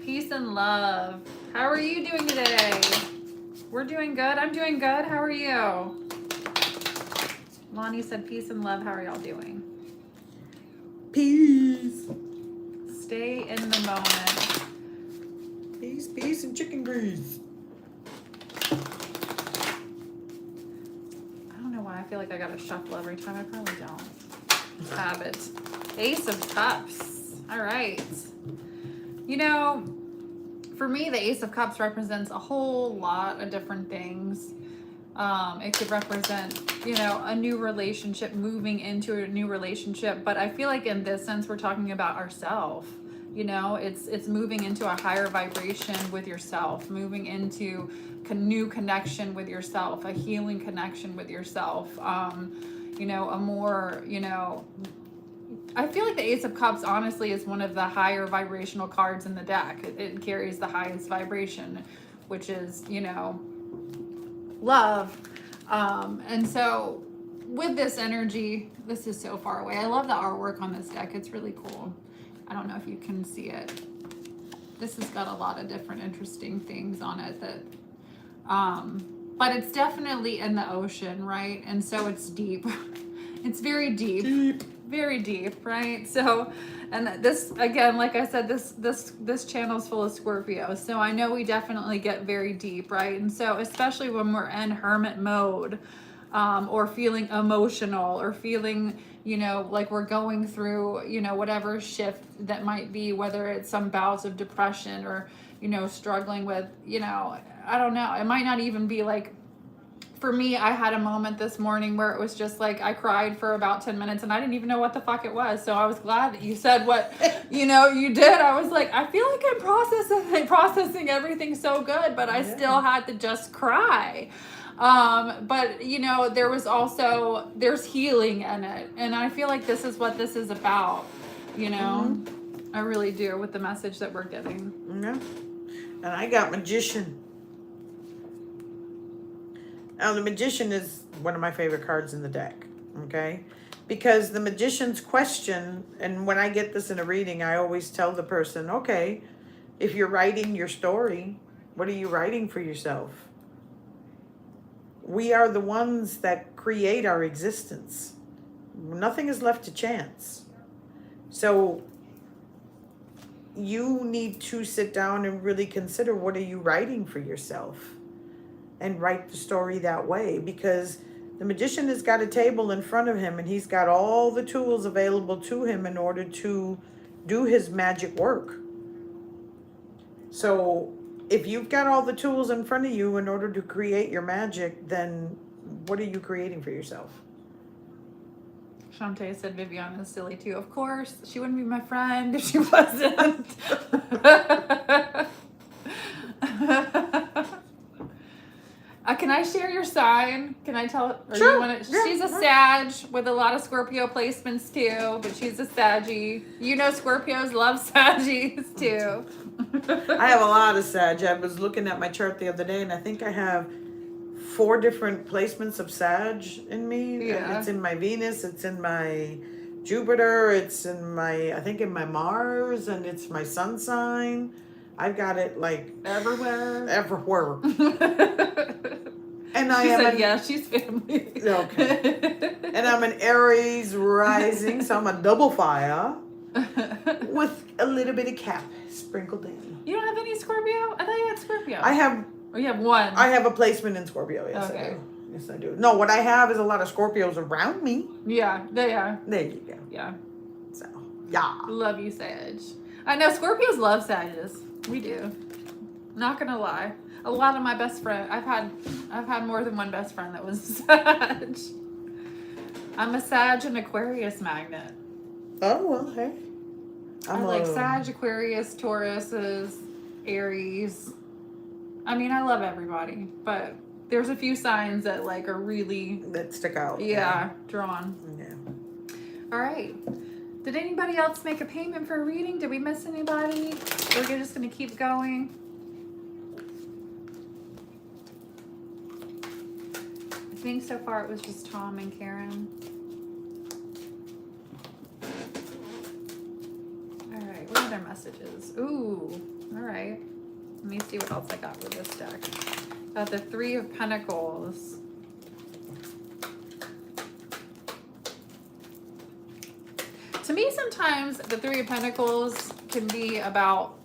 Peace and love. How are you doing today? We're doing good. I'm doing good. How are you? Lonnie said peace and love. How are y'all doing? Peace. Stay in the moment. Peace, and chicken grease. I don't know why I feel like I gotta shuffle every time. I probably don't. Habit. Ace of Cups. All right. You know, for me, the Ace of Cups represents a whole lot of different things. It could represent, a new relationship, moving into a new relationship. But I feel like in this sense, we're talking about ourselves. It's moving into a higher vibration with yourself, moving into a new connection with yourself, a healing connection with yourself. A more, I feel like the Ace of Cups, honestly, is one of the higher vibrational cards in the deck. It carries the highest vibration, which is, love. And so with this energy, this is so far away. I love the artwork on this deck. It's really cool. I don't know if you can see it. This has got a lot of different interesting things on it that, but it's definitely in the ocean, right? And so it's deep. It's very deep. Very deep, right? So, and this, again, like I said, this channel's full of Scorpio. So I know we definitely get very deep, right? And so especially when we're in hermit mode, or feeling emotional, or feeling, like we're going through, whatever shift that might be, whether it's some bouts of depression or, struggling with, I don't know. It might not even be like, for me, I had a moment this morning where it was just like I cried for about 10 minutes and I didn't even know what the fuck it was. So I was glad that you said what, you did. I was like, I feel like I'm processing everything so good, but I still had to just cry. But there was also, there's healing in it. And I feel like this is what this is about, Mm-hmm. I really do, with the message that we're getting. Yeah. And I got Magician. Now, the Magician is one of my favorite cards in the deck, okay? Because the Magician's question, and when I get this in a reading, I always tell the person, okay, if you're writing your story, what are you writing for yourself? We are the ones that create our existence. Nothing is left to chance. So you need to sit down and really consider, what are you writing for yourself? And write the story that way, because the Magician has got a table in front of him and he's got all the tools available to him in order to do his magic work. So if you've got all the tools in front of you in order to create your magic, then what are you creating for yourself? Shantae said Viviana is silly too. Of course, she wouldn't be my friend if she wasn't. Can I share your sign? Can I tell? Or Sure. You wanna, she's a Sag with a lot of Scorpio placements too, but she's a Saggy. Scorpios love Saggies too. I have a lot of Sag. I was looking at my chart the other day and I think I have 4 different placements of Sag in me. Yeah. It's in my Venus, it's in my Jupiter, it's in my Mars, and it's my sun sign. I've got it like Everywhere. And she's family. Okay. And I'm an Aries rising, so I'm a double fire. with a little bit of Cap sprinkled in. You don't have any Scorpio? I thought you had Scorpio. I have. Or you have one. I have a placement in Scorpio. Yes, Okay. I do. Yes, I do. No, what I have is a lot of Scorpios around me. Yeah, they are. There you go. Yeah. So, yeah. Love you, Sag. I know Scorpios love Sages. We do. Not gonna lie. A lot of my best friends, I've had more than one best friend that was Sag. I'm a Sag and Aquarius magnet. Oh, well, hey. I like Sag, Aquarius, Tauruses, Aries. I mean, I love everybody, but there's a few signs that like are really that stick out. Yeah, drawn. Yeah. All right. Did anybody else make a payment for a reading? Did we miss anybody? We're just gonna keep going. I think so far it was just Tom and Karen. All right, what are their messages? Ooh, all right. Let me see what else I got with this deck. Got the Three of Pentacles. To me, sometimes the Three of Pentacles can be about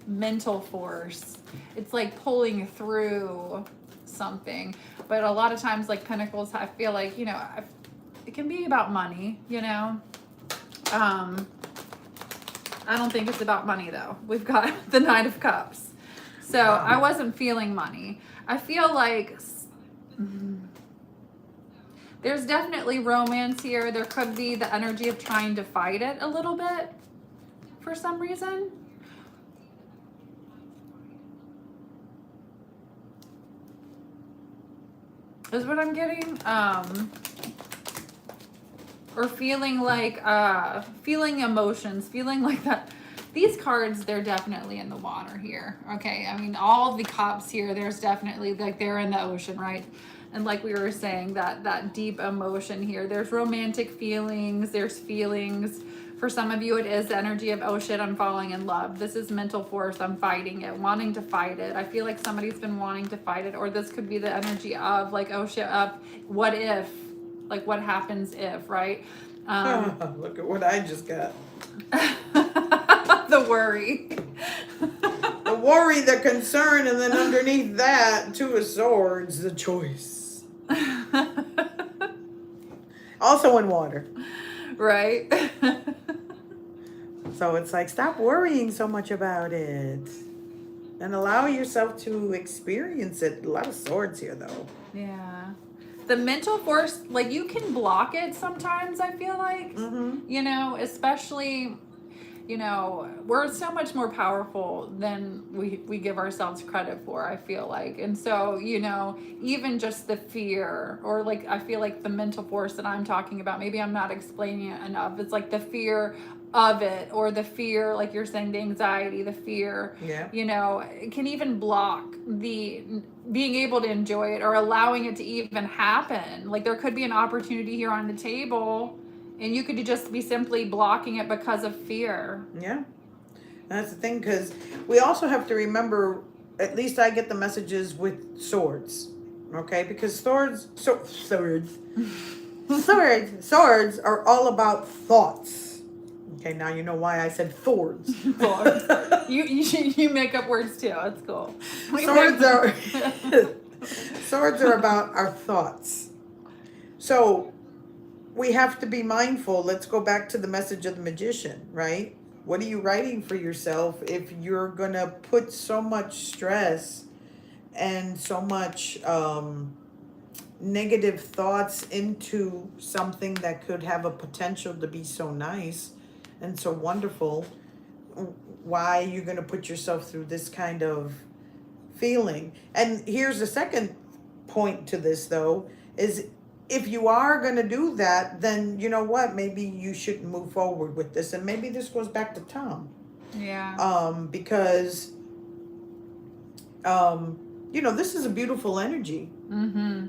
mental force. It's like pulling through something. But a lot of times, like Pentacles, I feel like, you know, it can be about money, you know. I don't think it's about money, though. We've got the Knight of Cups. So I wasn't feeling money. I feel like there's definitely romance here. There could be the energy of trying to fight it a little bit for some reason. Is what I'm getting. Or feeling like, feeling emotions, feeling like that. These cards, they're definitely in the water here, okay? I mean, all the cups here, there's definitely, like, they're in the ocean, right? And like we were saying, that deep emotion here. There's romantic feelings, there's feelings. For some of you, it is the energy of, oh shit, I'm falling in love. This is mental force, I'm fighting it, wanting to fight it. I feel like somebody's been wanting to fight it, or this could be the energy of, like, oh shit, what if? Like, what happens if, right? Look at what I just got. The worry. The worry, the concern, and then underneath that, Two of Swords, the choice. Also in water. Right? So it's like, stop worrying so much about it. And allow yourself to experience it. A lot of swords here, though. Yeah. The mental force, like, you can block it sometimes, I feel like. Mm-hmm. You know, especially, you know, we're so much more powerful than we give ourselves credit for, I feel like. And so, you know, even just the fear, or like, I feel like the mental force that I'm talking about, maybe I'm not explaining it enough. It's like the fear of it, or the fear, like you're saying, the anxiety, the fear, Yeah. you know, it can even block the being able to enjoy it, or allowing it to even happen. Like, there could be an opportunity here on the table, and you could just be simply blocking it because of fear. Yeah. That's the thing, because we also have to remember, at least I get the messages with swords, okay? Because swords are all about thoughts. Okay, now you know why I said swords. You make up words too. That's cool. Swords are about our thoughts. So we have to be mindful. Let's go back to the message of the magician, right? What are you writing for yourself if you're going to put so much stress and so much negative thoughts into something that could have a potential to be so nice and so wonderful? Why are you going to put yourself through this kind of feeling? And here's the second point to this, though, is if you are going to do that, then you know what? Maybe you shouldn't move forward with this. And maybe this goes back to Tom. Yeah. Because, you know, this is a beautiful energy. Mm-hmm.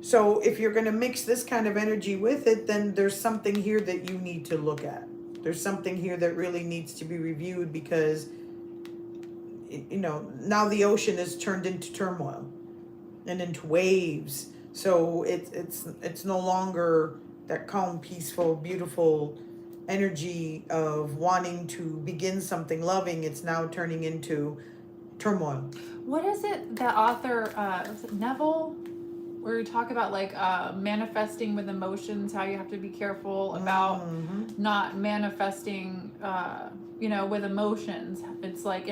So if you're going to mix this kind of energy with it, then there's something here that you need to look at. There's something here that really needs to be reviewed, because, you know, now the ocean is turned into turmoil and into waves. So it's no longer that calm, peaceful, beautiful energy of wanting to begin something loving, it's now turning into turmoil. What is it that author, was it Neville? Where you talk about like manifesting with emotions, how you have to be careful about not manifesting, with emotions. It's like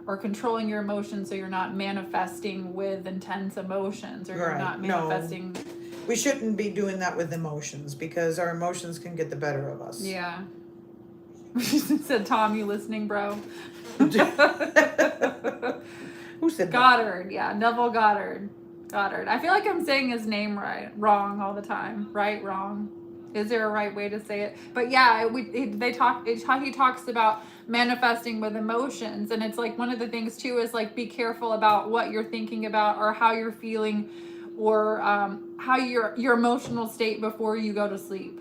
or controlling your emotions so you're not manifesting with intense emotions, or you're not manifesting. No, we shouldn't be doing that with emotions because our emotions can get the better of us. Yeah. Said Tom, you listening, bro? Who said Goddard? Yeah, Neville Goddard. I feel like I'm saying his name wrong all the time. Right, wrong. Is there a right way to say it? But yeah, he talks about manifesting with emotions, and it's like one of the things too is like be careful about what you're thinking about or how you're feeling, or how your emotional state before you go to sleep.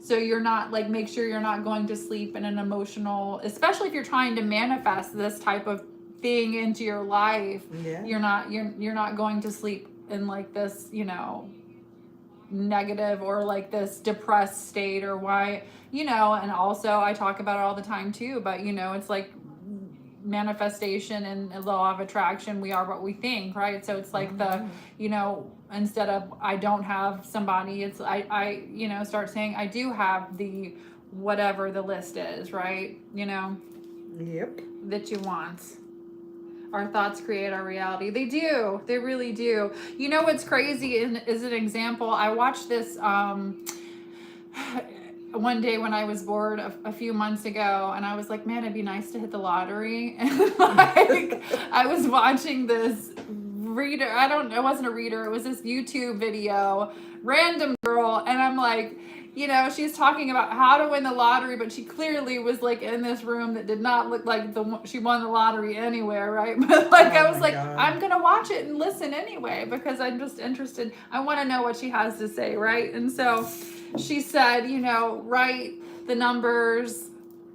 So you're not like, make sure you're not going to sleep in an emotional, especially if you're trying to manifest this type of thing into your life. Yeah. You're not going to sleep in like this, negative or like this depressed state, or why, and also I talk about it all the time too, but it's like manifestation and the law of attraction, we are what we think, right? So it's like the, instead of I don't have somebody, it's I start saying I do have the whatever the list is, right? Yep. That you want. Our thoughts create our reality. They do. They really do. You know what's crazy is an example. I watched this one day when I was bored a few months ago, and I was like, man, it'd be nice to hit the lottery. And like, I was watching this reader. It wasn't a reader. It was this YouTube video, random girl. And I'm like, she's talking about how to win the lottery, but she clearly was like in this room that did not look like she won the lottery anywhere, right? But like, I was like, God. I'm gonna watch it and listen anyway because I'm just interested. I want to know what she has to say, right? And so she said, write the numbers,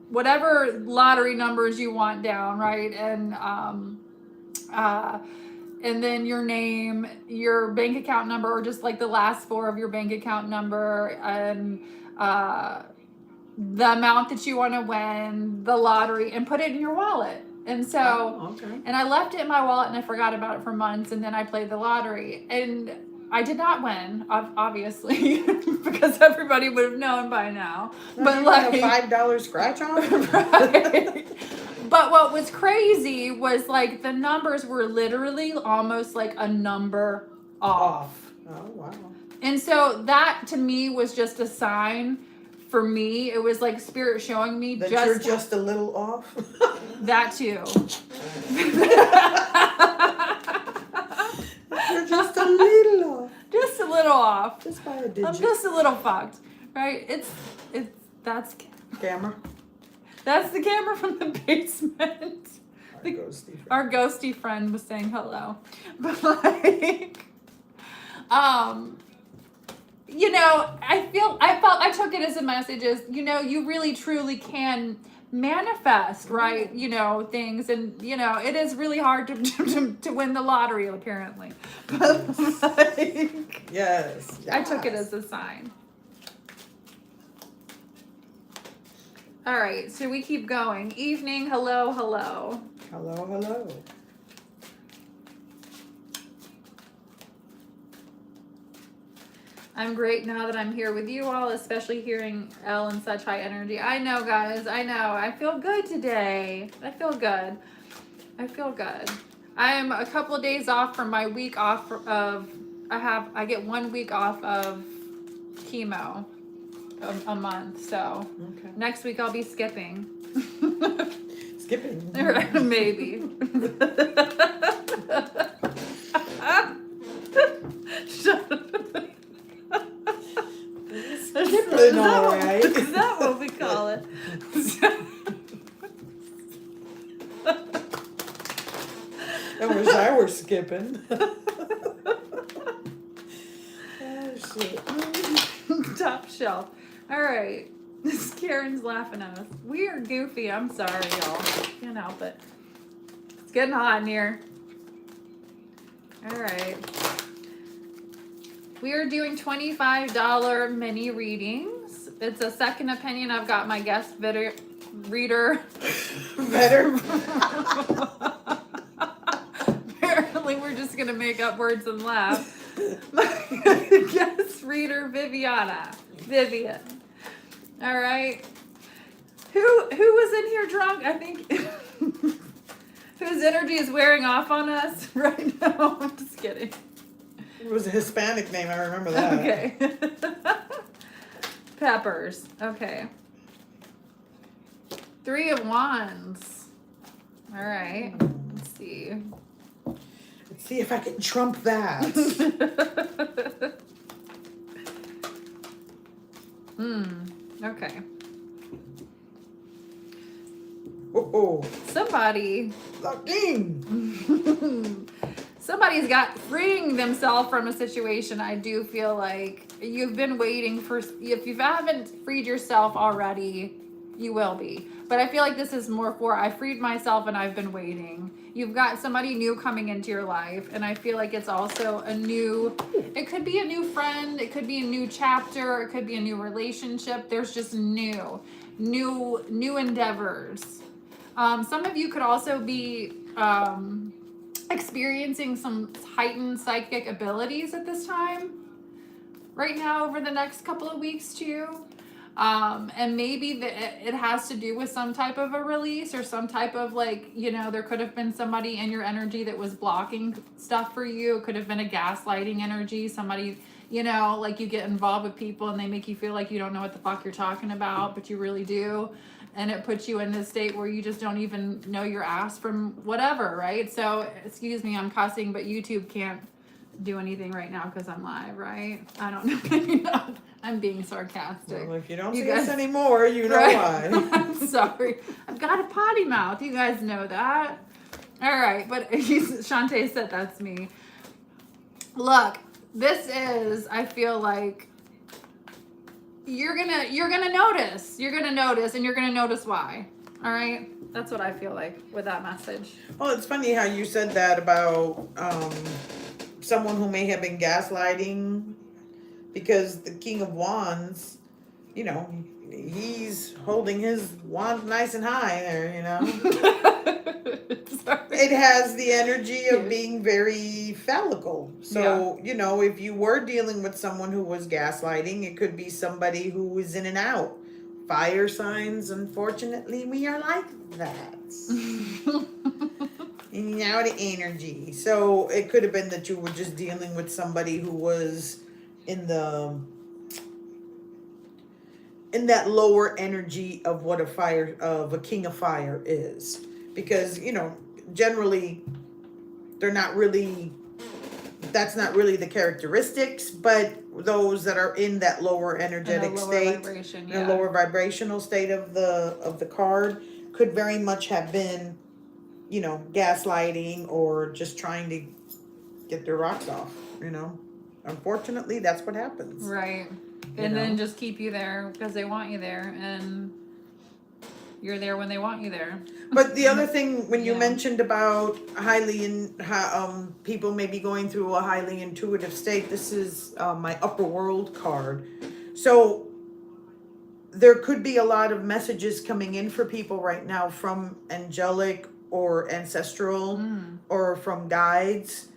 whatever lottery numbers you want down, right? And then your name, your bank account number, or just like the last four of your bank account number, and the amount that you want to win, the lottery, and put it in your wallet. And so, and I left it in my wallet and I forgot about it for months, and then I played the lottery. And I did not win, obviously, because everybody would have known by now. But like a $5 scratch on. Right? But what was crazy was like the numbers were literally almost like a number off. Oh, wow. And so that to me was just a sign for me. It was like spirit showing me that you're just a little off. That too. You're just a little off. Just a little off. Just by a digit. I'm just a little fucked. Right? That's camera. That's the camera from the basement. Our ghosty friend was saying hello. But like, I took it as a message as, you really truly can manifest, right? Things, and it is really hard to win the lottery apparently. But like, yes. I took it as a sign. All right, so we keep going. Evening, hello. Hello. I'm great now that I'm here with you all, especially hearing Elle in such high energy. I know, guys. I know. I feel good today. I feel good. I am a couple of days off from my week off of... I get 1 week off of chemo a month, so next week I'll be skipping. Skipping? Maybe. Shut up. Skipping, all right. Is that what we call it? I wish I were skipping. Oh, shit. Top shelf. All right. Karen's laughing at us. We are goofy. I'm sorry, y'all. Can't help it. It's getting hot in here. All right. We are doing $25 mini readings It's a second opinion. I've got my guest reader. Better. Apparently, we're just gonna make up words and laugh. My guest reader, Vivian. All right. Who was in here drunk? I think whose energy is wearing off on us right now. I'm just kidding. It was a Hispanic name. I remember that. Okay. Peppers. Okay. 3 of Wands. All right. Let's see. Let's see if I can trump that. Okay. Oh, Somebody. Somebody's got freeing themselves from a situation. I do feel like you've been waiting for, if you haven't freed yourself already, you will be. But I feel like this is more for, I freed myself and I've been waiting. You've got somebody new coming into your life. And I feel like it's also a new, it could be a new friend. It could be a new chapter. It could be a new relationship. There's just new endeavors. Some of you could also be experiencing some heightened psychic abilities at this time right now over the next couple of weeks too. And maybe it has to do with some type of a release or some type of like, there could have been somebody in your energy that was blocking stuff for you. It could have been a gaslighting energy. Somebody, like you get involved with people and they make you feel like you don't know what the fuck you're talking about, but you really do. And it puts you in this state where you just don't even know your ass from whatever, right? So, excuse me, I'm cussing, but YouTube can't do anything right now because I'm live, right? I don't know. Maybe not. I'm being sarcastic. Well, if you don't see us anymore, you know why. I'm sorry. I've got a potty mouth. You guys know that. All right, but Shantae said that's me. Look, this is, I feel like, you're gonna notice. You're gonna notice, and you're gonna notice why. All right, that's what I feel like with that message. Well, it's funny how you said that about someone who may have been gaslighting, because the King of Wands, he's holding his wand nice and high there. It has the energy of being very phallical. So, if you were dealing with someone who was gaslighting, it could be somebody who was in and out. Fire signs, unfortunately, we are like that. In and out of energy. So it could have been that you were just dealing with somebody who was in that lower energy of what a king of fire is. Because, generally that's not really the characteristics, but those that are in that lower energetic state, the lower vibrational state of the card could very much have been, gaslighting or just trying to get their rocks off, Unfortunately, that's what happens. Right. And then just keep you there because they want you there, and you're there when they want you there. But the other thing, when you mentioned about people may be going through a highly intuitive state, this is my upper world card. So there could be a lot of messages coming in for people right now from angelic or ancestral or from guides,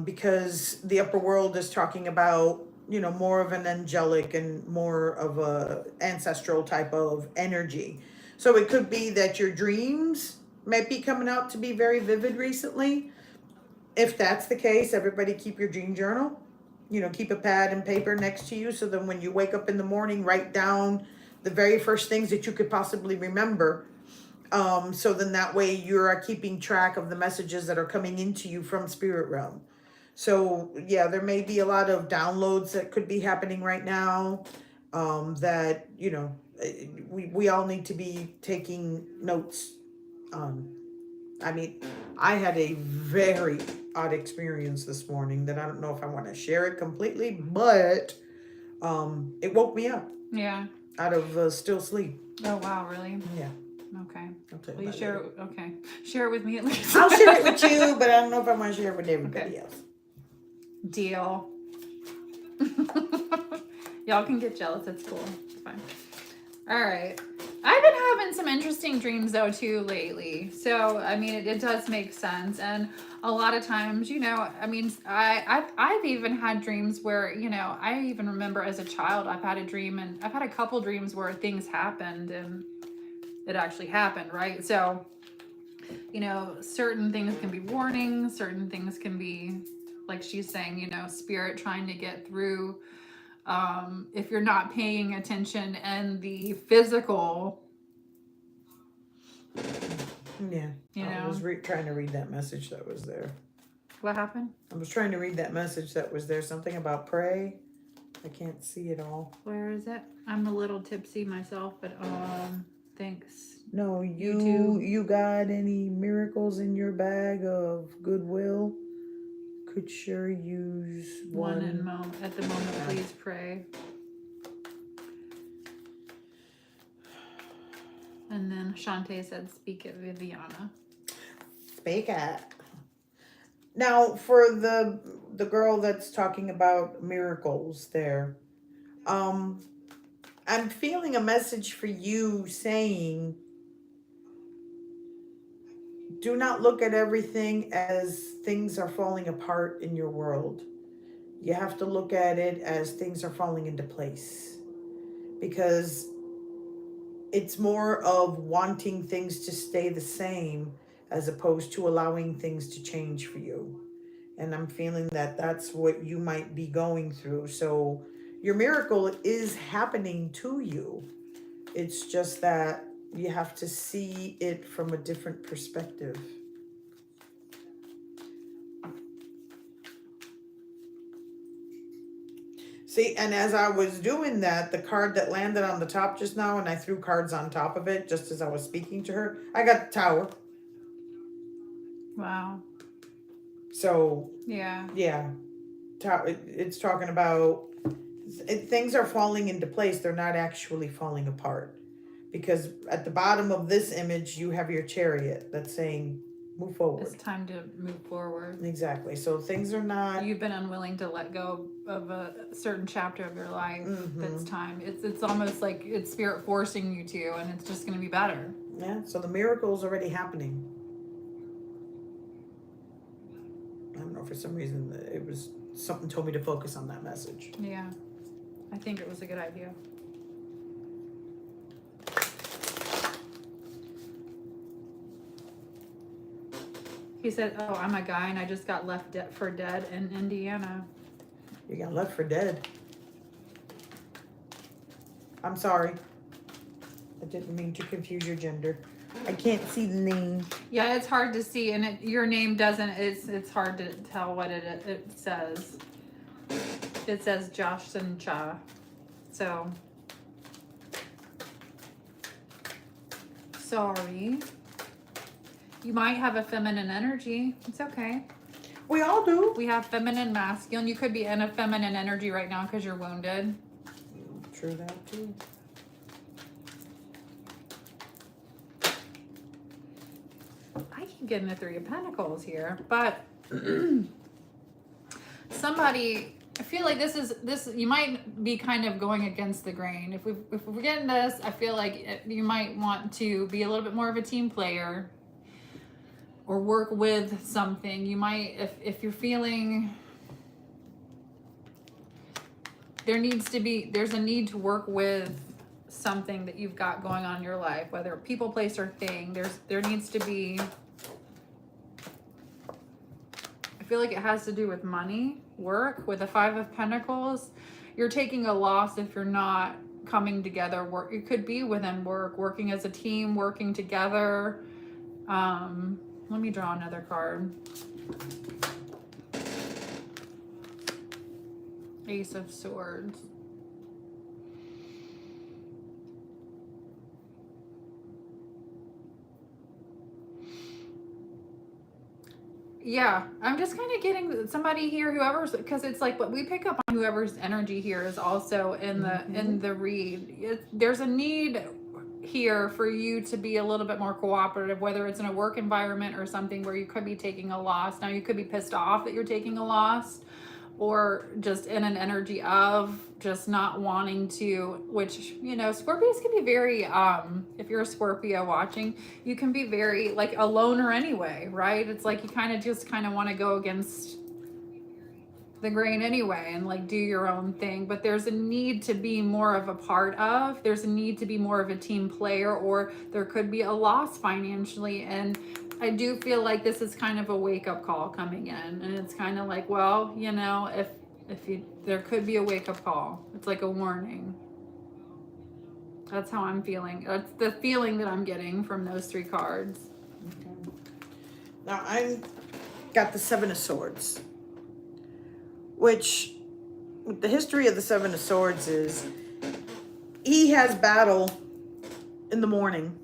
because the upper world is talking about, more of an angelic and more of a ancestral type of energy. So it could be that your dreams might be coming out to be very vivid recently. If that's the case, everybody keep your dream journal. Keep a pad and paper next to you so that when you wake up in the morning, write down the very first things that you could possibly remember. So then that way you're keeping track of the messages that are coming into you from spirit realm. So there may be a lot of downloads that could be happening right now, that, we all need to be taking notes on. I had a very odd experience this morning that I don't know if I want to share it completely, but it woke me up. Yeah. Out of still sleep. Oh, wow, really? Yeah. Okay. I'll tell you Will you about share it. Okay. Share it with me at least. I'll share it with you, but I don't know if I want to share it with everybody else. Deal. Y'all can get jealous. It's cool. It's fine. All right. I've been having some interesting dreams though too lately. So I mean, it does make sense, and a lot of times, you know, I mean, I've even had dreams where, you know, I even remember as a child I've had a dream, and I've had a couple dreams where things happened and it actually happened, right? So, you know, certain things can be warnings, certain things can be, like she's saying, you know, spirit trying to get through. If you're not paying attention, and the physical, Yeah. you I know, was trying to read that message that was there. what happened? I was trying to read that message that was there. Something about pray. I can't see it all. Where is it? I'm a little tipsy myself, but thanks. No, YouTube. you got any miracles in your bag of goodwill? Could sure use one. At the moment, please pray. And then Shantae said, "Speak it, Viviana." Speak it. Now, for the girl that's talking about miracles there, I'm feeling a message for you saying, do not look at everything as things are falling apart in your world. You have to look at it as things are falling into place, because it's more of wanting things to stay the same as opposed to allowing things to change for you. And I'm feeling that that's what you might be going through. So your miracle is happening to you. It's just that you have to see it from a different perspective. See, and as I was doing that, the card that landed on the top just now, and I threw cards on top of it just as I was speaking to her, I got the Tower. Wow. So, yeah. It's talking about things are falling into place. They're not actually falling apart. Because at the bottom of this image, you have your Chariot that's saying, move forward. It's time to move forward. Exactly. So things are not... You've been unwilling to let go of a certain chapter of your life. It's time. It's almost like it's spirit forcing you to, and it's just going to be better. Yeah, so the miracle is already happening. I don't know, for some reason, it was... Something told me to focus on that message. Yeah. I think it was a good idea. He said, "Oh, I'm a guy and I just got left for dead in Indiana." You got left for dead. I'm sorry. I didn't mean to confuse your gender. I can't see the name. Yeah, it's hard to see, and your name doesn't. It's hard to tell what it says. It says Josh and Cha. So sorry. You might have a feminine energy. It's okay. We all do. We have feminine, masculine. You could be in a feminine energy right now because you're wounded. True that too. I keep getting the Three of Pentacles here, but somebody, I feel like this. You might be kind of going against the grain. If we're getting this, I feel like you might want to be a little bit more of a team player, or work with something. You might, if you're feeling there's a need to work with something that you've got going on in your life, whether people, place, or thing. There needs to be, I feel like it has to do with money, work, with the Five of Pentacles. You're taking a loss if you're not coming together. Work, it could be within work, working as a team, working together. Let me draw another card. Ace of Swords. Yeah, I'm just kind of getting somebody here, whoever's, because it's like what we pick up on, whoever's energy here is also in the read. There's a need here for you to be a little bit more cooperative, whether it's in a work environment or something where you could be taking a loss. Now, you could be pissed off that you're taking a loss, or just in an energy of just not wanting to, which, you know, Scorpios can be very, if you're a Scorpio watching, you can be very like a loner anyway, right? It's like you kind of want to go against the grain anyway and like do your own thing, but there's a need to be more of a part of, there's a need to be more of a team player, or there could be a loss financially. And I do feel like this is kind of a wake-up call coming in, and it's kind of like, well, you know, if you, there could be a wake-up call. It's like a warning. That's how I'm feeling. That's the feeling that I'm getting from those three cards. Okay. Now I got the Seven of Swords, which the history of the Seven of Swords is he has battle in the morning,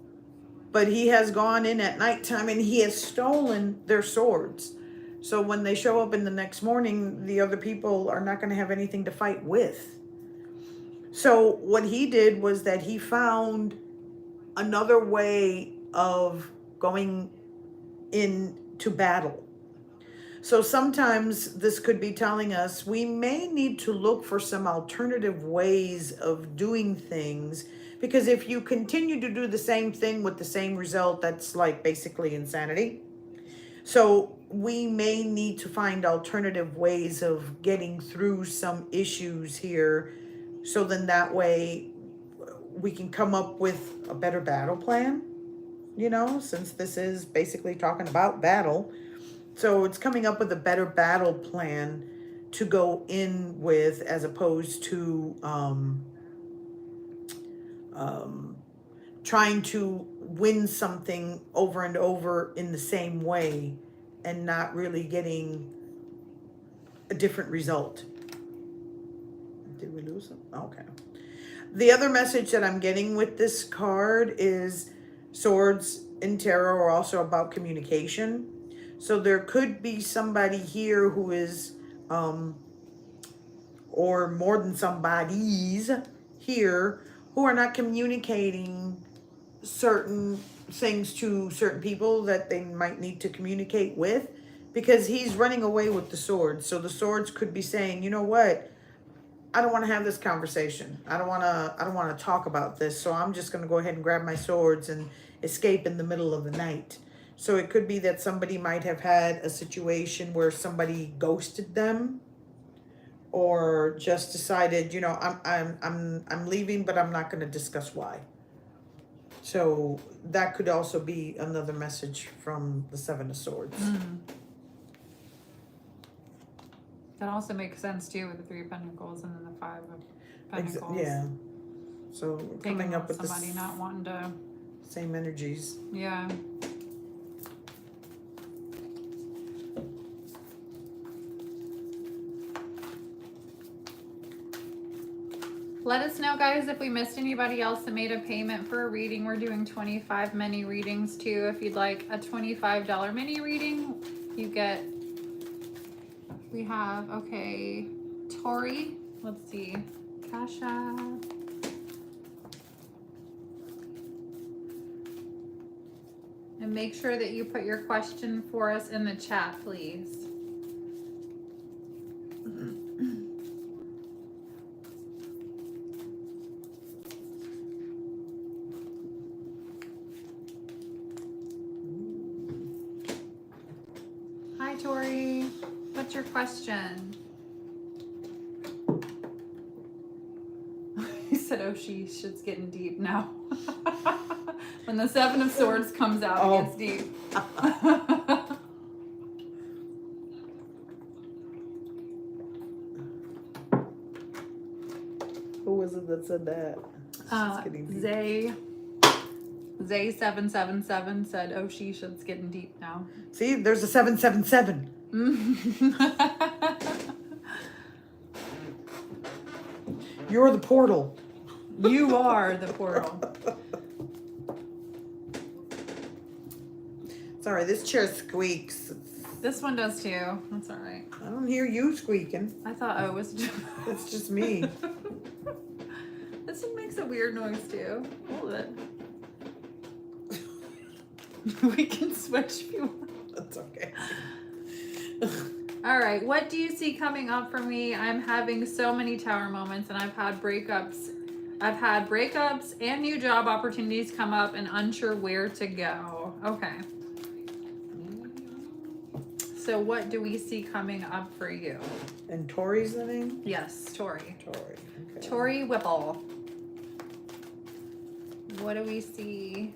but he has gone in at nighttime and he has stolen their swords. So when they show up in the next morning, the other people are not going to have anything to fight with. So what he did was that he found another way of going into battle. So sometimes this could be telling us we may need to look for some alternative ways of doing things, because if you continue to do the same thing with the same result, that's like basically insanity. So we may need to find alternative ways of getting through some issues here. So then that way we can come up with a better battle plan, you know, since this is basically talking about battle. So it's coming up with a better battle plan to go in with, as opposed to trying to win something over and over in the same way and not really getting a different result. Did we lose them? Okay. The other message that I'm getting with this card is swords in tarot are also about communication. So there could be somebody here who is, or more than somebody's here, who are not communicating certain things to certain people that they might need to communicate with, because he's running away with the swords. So the swords could be saying, you know what? I don't want to have this conversation. I don't want to talk about this. So I'm just going to go ahead and grab my swords and escape in the middle of the night. So it could be that somebody might have had a situation where somebody ghosted them, or just decided, you know, I'm leaving, but I'm not going to discuss why. So that could also be another message from the Seven of Swords. Mm. That also makes sense too with the Three of Pentacles and then the Five of Pentacles. Yeah. So Taking coming up with somebody not wanting to. Same energies. Yeah. Let us know, guys, if we missed anybody else that made a payment for a reading. We're doing 25 mini readings too. If you'd like a $25 mini reading, you get, we have, okay, Tori, let's see, Kasha. And make sure that you put your question for us in the chat, please. Hi, Tori. What's your question? He said, oh, shit's getting deep now. When the Seven of Swords comes out, it gets deep. Who was it that said that? Zay777 said, oh, shit's getting deep now. See, there's a 777. You're the portal. You are the portal. Sorry, this chair squeaks. This one does too. That's all right. I don't hear you squeaking. I thought, oh, it was just... It's just me. This one makes a weird noise too. Hold it. We can switch if you want. That's okay. All right, what do you see coming up for me? I'm having so many tower moments, and I've had breakups. I've had breakups and new job opportunities come up and unsure where to go. Okay. So what do we see coming up for you? And Tori's the name? Yes, Tori. Tori. Okay. Tori Whipple. What do we see?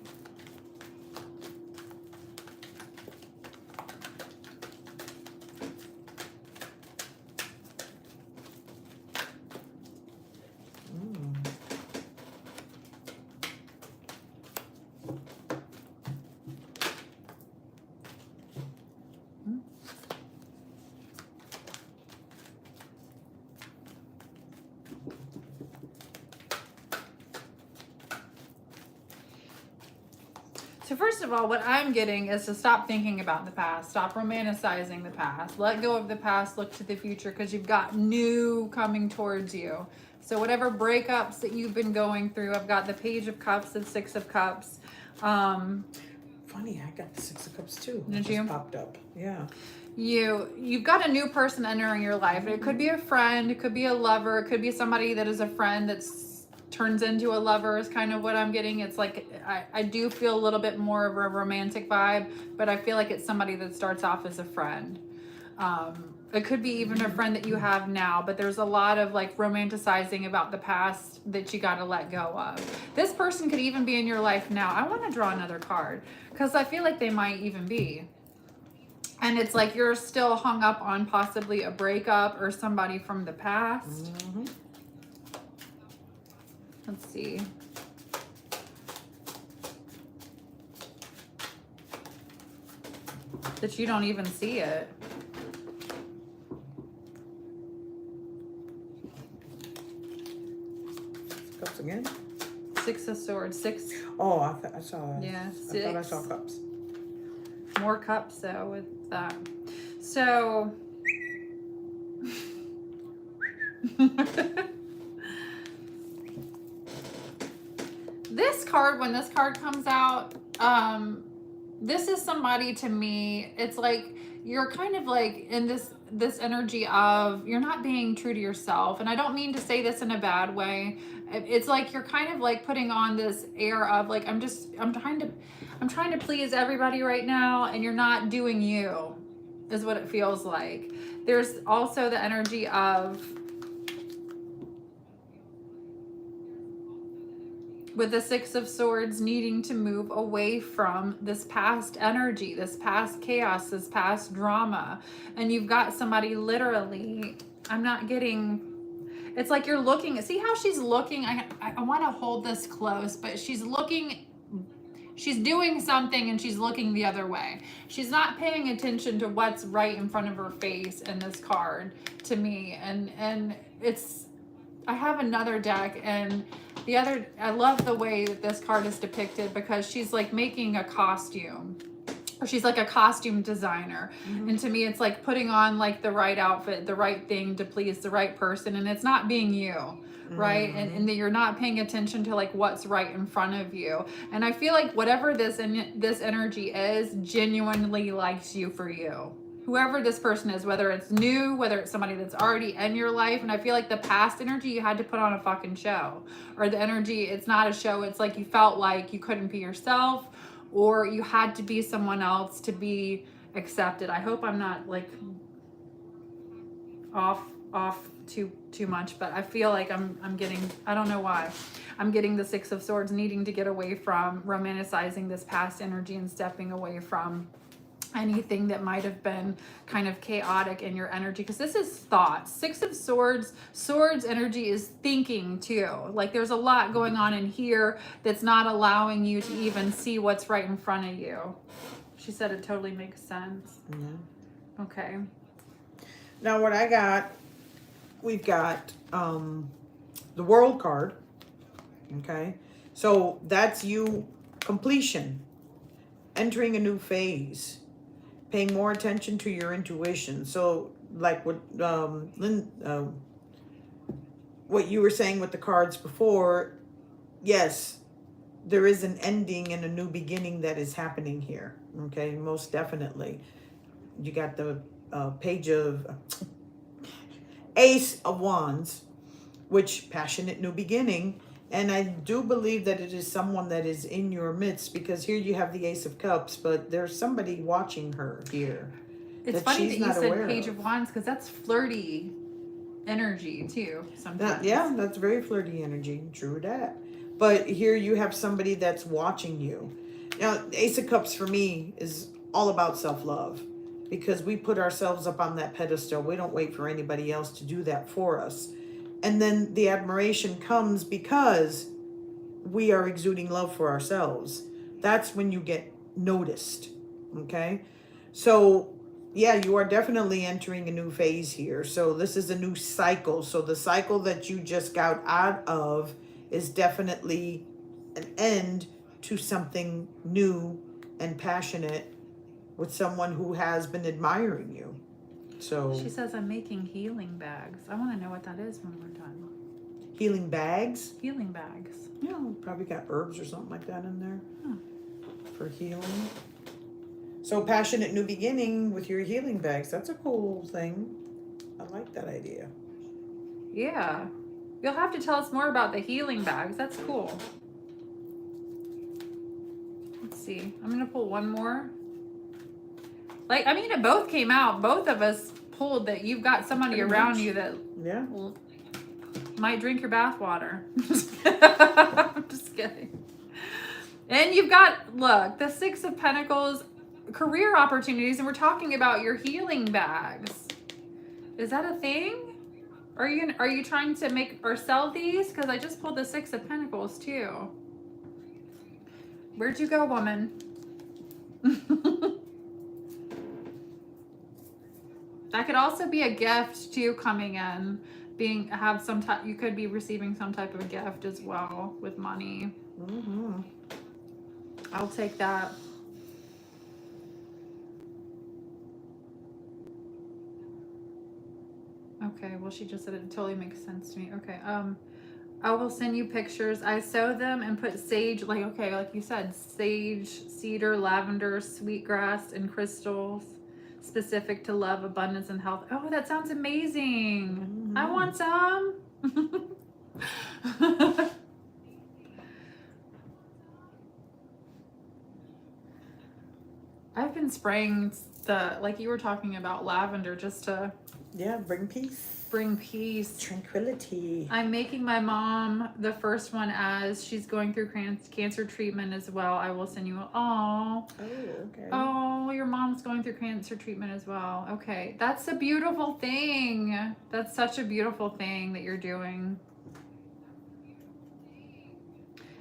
So first of all, what I'm getting is to stop thinking about the past, stop romanticizing the past, let go of the past, look to the future, because you've got new coming towards you. So whatever breakups that you've been going through, I've got the Page of Cups and Six of Cups. Funny, I got the Six of Cups too. Did It you? just popped up. Yeah. You've got a new person entering your life. It could be a friend, it could be a lover, it could be somebody that is a friend that's turns into a lover is kind of what I'm getting. It's like I do feel a little bit more of a romantic vibe, but I feel like it's somebody that starts off as a friend. It could be even a friend that you have now, but there's a lot of like romanticizing about the past that you got to let go of. This person could even be in your life now. I want to draw another card because I feel like they might even be. And it's like you're still hung up on possibly a breakup or somebody from the past. Mm-hmm. Let's see. That you don't even see it. Cups again? Six of Swords. Six. Oh, I saw. Yeah, I thought I six. saw cups. More cups though with that. So. This card, when this card comes out, this is somebody to me, it's like you're kind of like in this energy of you're not being true to yourself. And I don't mean to say this in a bad way. It's like you're kind of like putting on this air of like I'm trying to please everybody right now, and you're not doing you, is what it feels like. There's also the energy of, with the Six of Swords, needing to move away from this past energy, this past chaos, this past drama. And you've got somebody literally, I'm not getting, it's like you're looking, see how she's looking? I want to hold this close, but she's looking, she's doing something and she's looking the other way. She's not paying attention to what's right in front of her face in this card to me. And it's, I have another deck, and I love the way that this card is depicted because she's like making a costume, or she's like a costume designer. Mm-hmm. And to me, it's like putting on like the right outfit, the right thing to please the right person. And it's not being you, right? Mm-hmm. And that you're not paying attention to like what's right in front of you. And I feel like whatever this energy is genuinely likes you for you. Whoever this person is, whether it's new, whether it's somebody that's already in your life. And I feel like the past energy, you had to put on a fucking show. Or the energy, it's not a show. It's like you felt like you couldn't be yourself, or you had to be someone else to be accepted. I hope I'm not like off too much, but I feel like I'm getting, I don't know why, I'm getting the Six of Swords, needing to get away from romanticizing this past energy and stepping away from anything that might have been kind of chaotic in your energy, because this is thought. Six of Swords energy is thinking too. Like there's a lot going on in here that's not allowing you to even see what's right in front of you. She said it totally makes sense. Yeah. Okay. Now what I got, we've got the World card. Okay. So that's you, completion, entering a new phase, paying more attention to your intuition. So like what what you were saying with the cards before, yes, there is an ending and a new beginning that is happening here. Okay, most definitely. You got the page of Ace of Wands, which passionate new beginning. And I do believe that it is someone that is in your midst, because here you have the Ace of Cups, but there's somebody watching her here. It's funny that you said Page of Wands, because that's flirty energy too sometimes. That's very flirty energy. True that. But here you have somebody that's watching you. Now, Ace of Cups for me is all about self-love, because we put ourselves up on that pedestal. We don't wait for anybody else to do that for us. And then the admiration comes because we are exuding love for ourselves. That's when you get noticed. Okay? So, yeah, you are definitely entering a new phase here. So this is a new cycle. So the cycle that you just got out of is definitely an end to something new and passionate with someone who has been admiring you. So she says, I'm making healing bags. I want to know what that is when we're done. Healing bags? Healing bags. Yeah, probably got herbs or something like that in there for healing. So passionate new beginning with your healing bags. That's a cool thing. I like that idea. Yeah. You'll have to tell us more about the healing bags. That's cool. Let's see. I'm going to pull one more. Like, I mean, it both came out. Both of us pulled that you've got somebody Pretty around much. you that Yeah. might drink your bath water. I'm just kidding. And you've got, look, the Six of Pentacles, career opportunities, and we're talking about your healing bags. Is that a thing? Are you trying to make or sell these? Because I just pulled the Six of Pentacles too. Where'd you go, woman? That could also be a gift too coming in. You could be receiving some type of gift as well with money. Mm-hmm. I'll take that. Okay, well, she just said it totally makes sense to me. Okay, I will send you pictures. I sew them and put sage, like you said, sage, cedar, lavender, sweetgrass, and crystals specific to love, abundance, and health. Oh, that sounds amazing. Mm-hmm. I want some. I've been spraying like you were talking about, lavender just to bring peace, tranquility. I'm making my mom the first one as she's going through cancer treatment as well. I will send you okay. Oh, your mom's going through cancer treatment as well. Okay, that's a beautiful thing. That's such a beautiful thing that you're doing.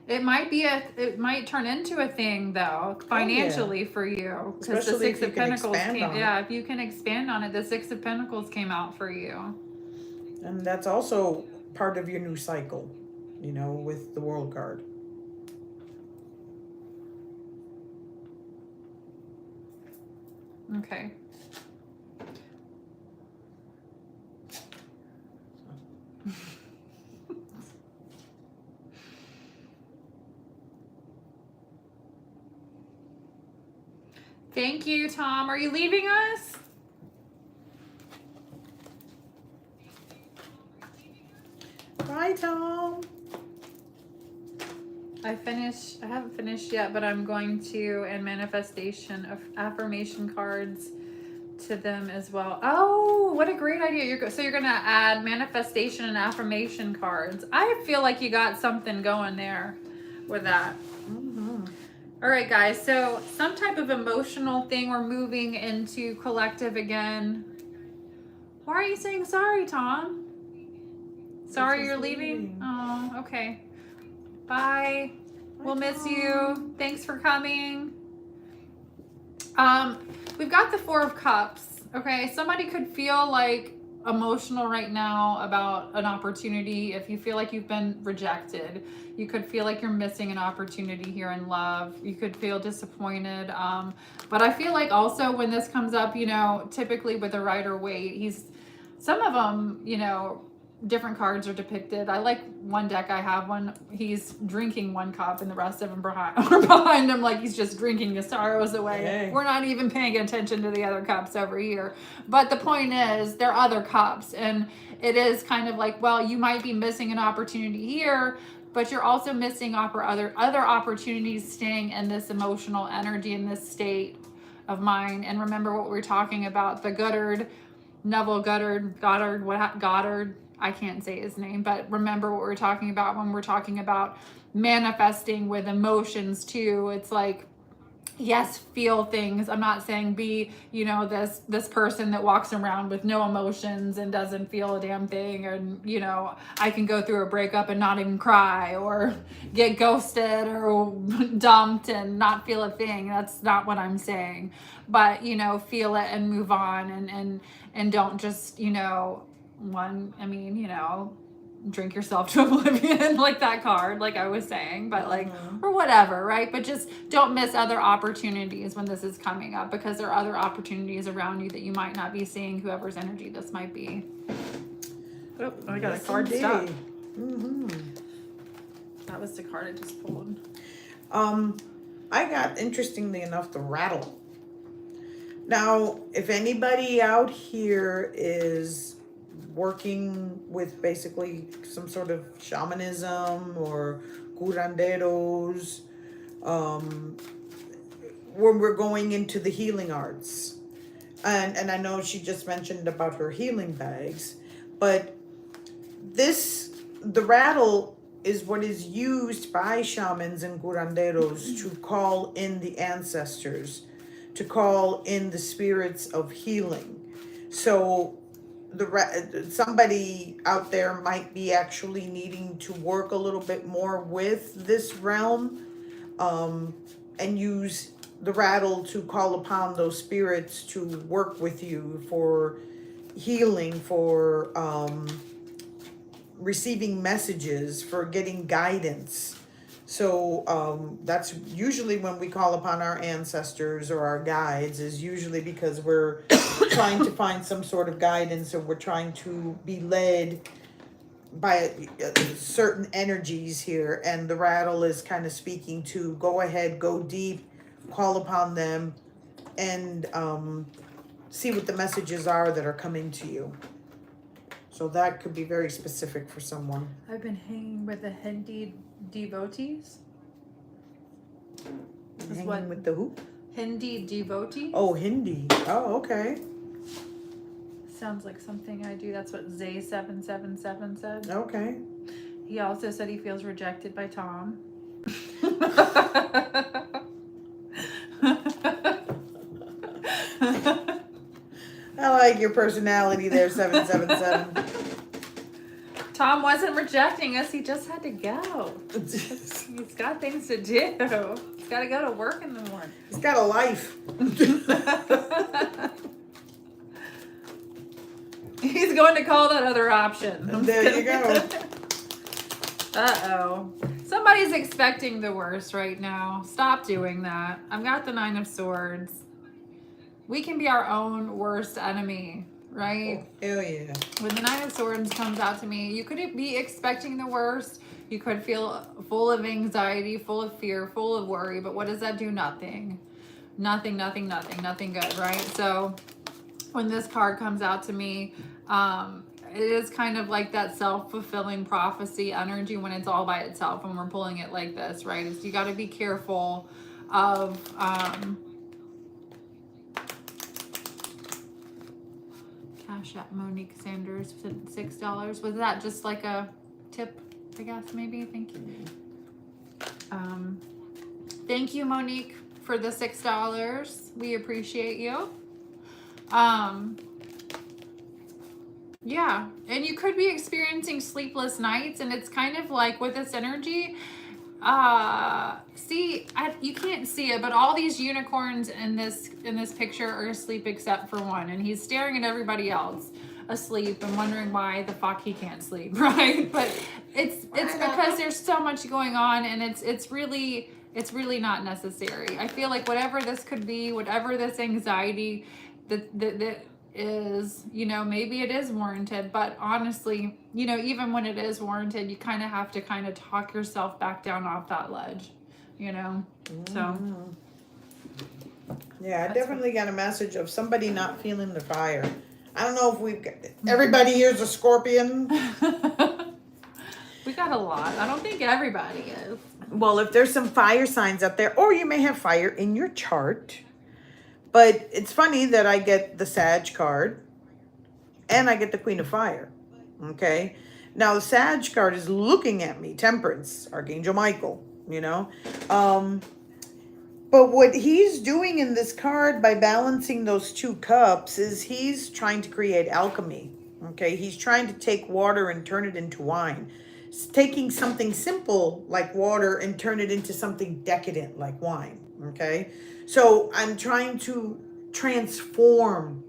It might turn into a thing though, financially for you. Because the Six of Pentacles if you can expand on it, the Six of Pentacles came out for you. And that's also part of your new cycle, with the World card. Okay. Thank you, Tom. Are you leaving us? Bye, Tom. I haven't finished yet, but I'm going to add manifestation of affirmation cards to them as well. Oh, what a great idea. So you're going to add manifestation and affirmation cards. I feel like you got something going there with that. Mm-hmm. All right, guys. So some type of emotional thing. We're moving into collective again. Why are you saying sorry, Tom? Sorry you're leaving? Oh, okay. Bye. We'll miss you. Thanks for coming. We've got the Four of Cups. Okay, somebody could feel like emotional right now about an opportunity. If you feel like you've been rejected, you could feel like you're missing an opportunity here in love. You could feel disappointed. But I feel like also when this comes up, typically with a Rider-Waite, some of them, different cards are depicted. I like one deck. I have one. He's drinking one cup, and the rest of them are behind him, like he's just drinking his sorrows away. Hey. We're not even paying attention to the other cups over here. But the point is, there are other cups, and it is kind of like, well, you might be missing an opportunity here, but you're also missing other opportunities staying in this emotional energy, in this state of mind. And remember what we're talking about, the Goddard, I can't say his name, but remember what we're talking about when we're talking about manifesting with emotions too. It's like, yes, feel things. I'm not saying be, this person that walks around with no emotions and doesn't feel a damn thing, and I can go through a breakup and not even cry, or get ghosted or dumped and not feel a thing. That's not what I'm saying. But feel it and move on, and don't just drink yourself to oblivion, like that card, like I was saying, but like, or whatever, right? But just don't miss other opportunities when this is coming up, because there are other opportunities around you that you might not be seeing, whoever's energy this might be. Oh, I got a card stuck. That was the card I just pulled. I got, interestingly enough, the rattle. Now, if anybody out here is working with basically some sort of shamanism or curanderos, when we're going into the healing arts, and I know she just mentioned about her healing bags, but the rattle is what is used by shamans and curanderos to call in the ancestors, to call in the spirits of healing. So somebody out there might be actually needing to work a little bit more with this realm, and use the rattle to call upon those spirits to work with you for healing, for receiving messages, for getting guidance. So that's usually when we call upon our ancestors or our guides, is usually because we're trying to find some sort of guidance, or we're trying to be led by certain energies here. And the rattle is kind of speaking to go ahead, go deep, call upon them, and see what the messages are that are coming to you. So that could be very specific for someone. I've been hanging with the Hindi devotees. Hanging with the who? Hindi devotee. Oh, Hindi. Oh, okay. Sounds like something I do. That's what Zay777 said. Okay. He also said he feels rejected by Tom. I like your personality there, 777. Tom wasn't rejecting us. He just had to go. He's got things to do. He's got to go to work in the morning. He's got a life. He's going to call that other option. There you go. Uh-oh. Somebody's expecting the worst right now. Stop doing that. I've got the 9 of Swords. We can be our own worst enemy, right? Oh, hell yeah. When the 9 of Swords comes out to me, you could be expecting the worst. You could feel full of anxiety, full of fear, full of worry. But what does that do? Nothing. Nothing good, right? So when this card comes out to me, it is kind of like that self-fulfilling prophecy energy when it's all by itself, when we're pulling it like this, right? It's, you got to be careful of... Cash App Monique Sanders said $6. Was that just like a tip, I guess, maybe? Thank you. Thank you, Monique, for the $6. We appreciate you. Yeah, and you could be experiencing sleepless nights, and it's kind of like with this energy, you can't see it, but all these unicorns in this picture are asleep except for one, and he's staring at everybody else asleep and wondering why the fuck he can't sleep, right? But it's because there's so much going on, and it's really not necessary. I feel like whatever this could be, whatever this anxiety that is, maybe it is warranted, but honestly, even when it is warranted, you kind of have to kind of talk yourself back down off that ledge, so. Yeah, I definitely got a message of somebody not feeling the fire. I don't know if we've got, everybody here's a Scorpion. We got a lot. I don't think everybody is. Well, if there's some fire signs out there, or you may have fire in your chart. But it's funny that I get the Sag card and I get the Queen of Fire. Okay. Now the Sag card is looking at me, Temperance, Archangel Michael, But what he's doing in this card by balancing those two cups is he's trying to create alchemy. Okay. He's trying to take water and turn it into wine. It's taking something simple like water and turn it into something decadent like wine. Okay. So I'm trying to transform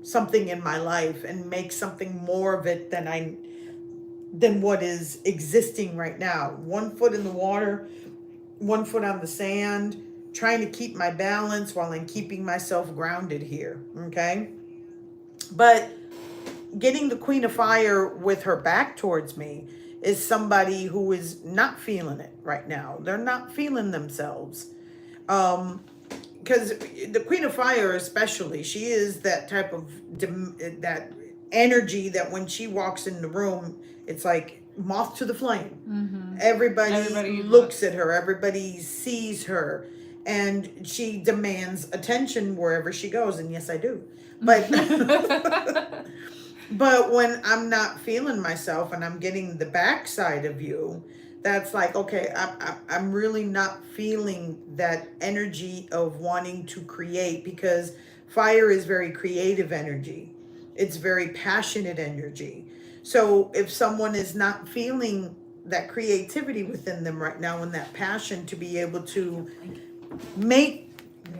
something in my life and make something more of it than what is existing right now. 1 foot in the water, 1 foot on the sand, trying to keep my balance while I'm keeping myself grounded here. Okay. But getting the Queen of Fire with her back towards me is somebody who is not feeling it right now. They're not feeling themselves. Because the Queen of Fire especially, she is that type of that energy that when she walks in the room, it's like moth to the flame. Mm-hmm. Everybody looks at her, everybody sees her, and she demands attention wherever she goes. And yes, I do. But but when I'm not feeling myself and I'm getting the backside of you, that's like, okay, I'm really not feeling that energy of wanting to create, because fire is very creative energy. It's very passionate energy. So if someone is not feeling that creativity within them right now and that passion to be able to make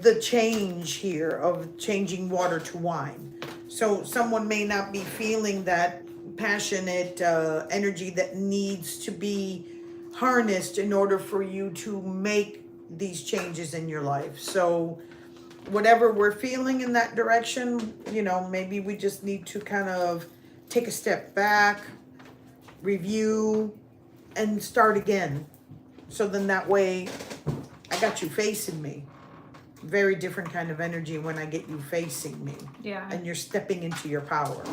the change here of changing water to wine. So someone may not be feeling that passionate energy that needs to be harnessed in order for you to make these changes in your life. So whatever we're feeling in that direction, maybe we just need to kind of take a step back, review, and start again. So then that way I got you facing me. Very different kind of energy when I get you facing me. Yeah. And you're stepping into your power.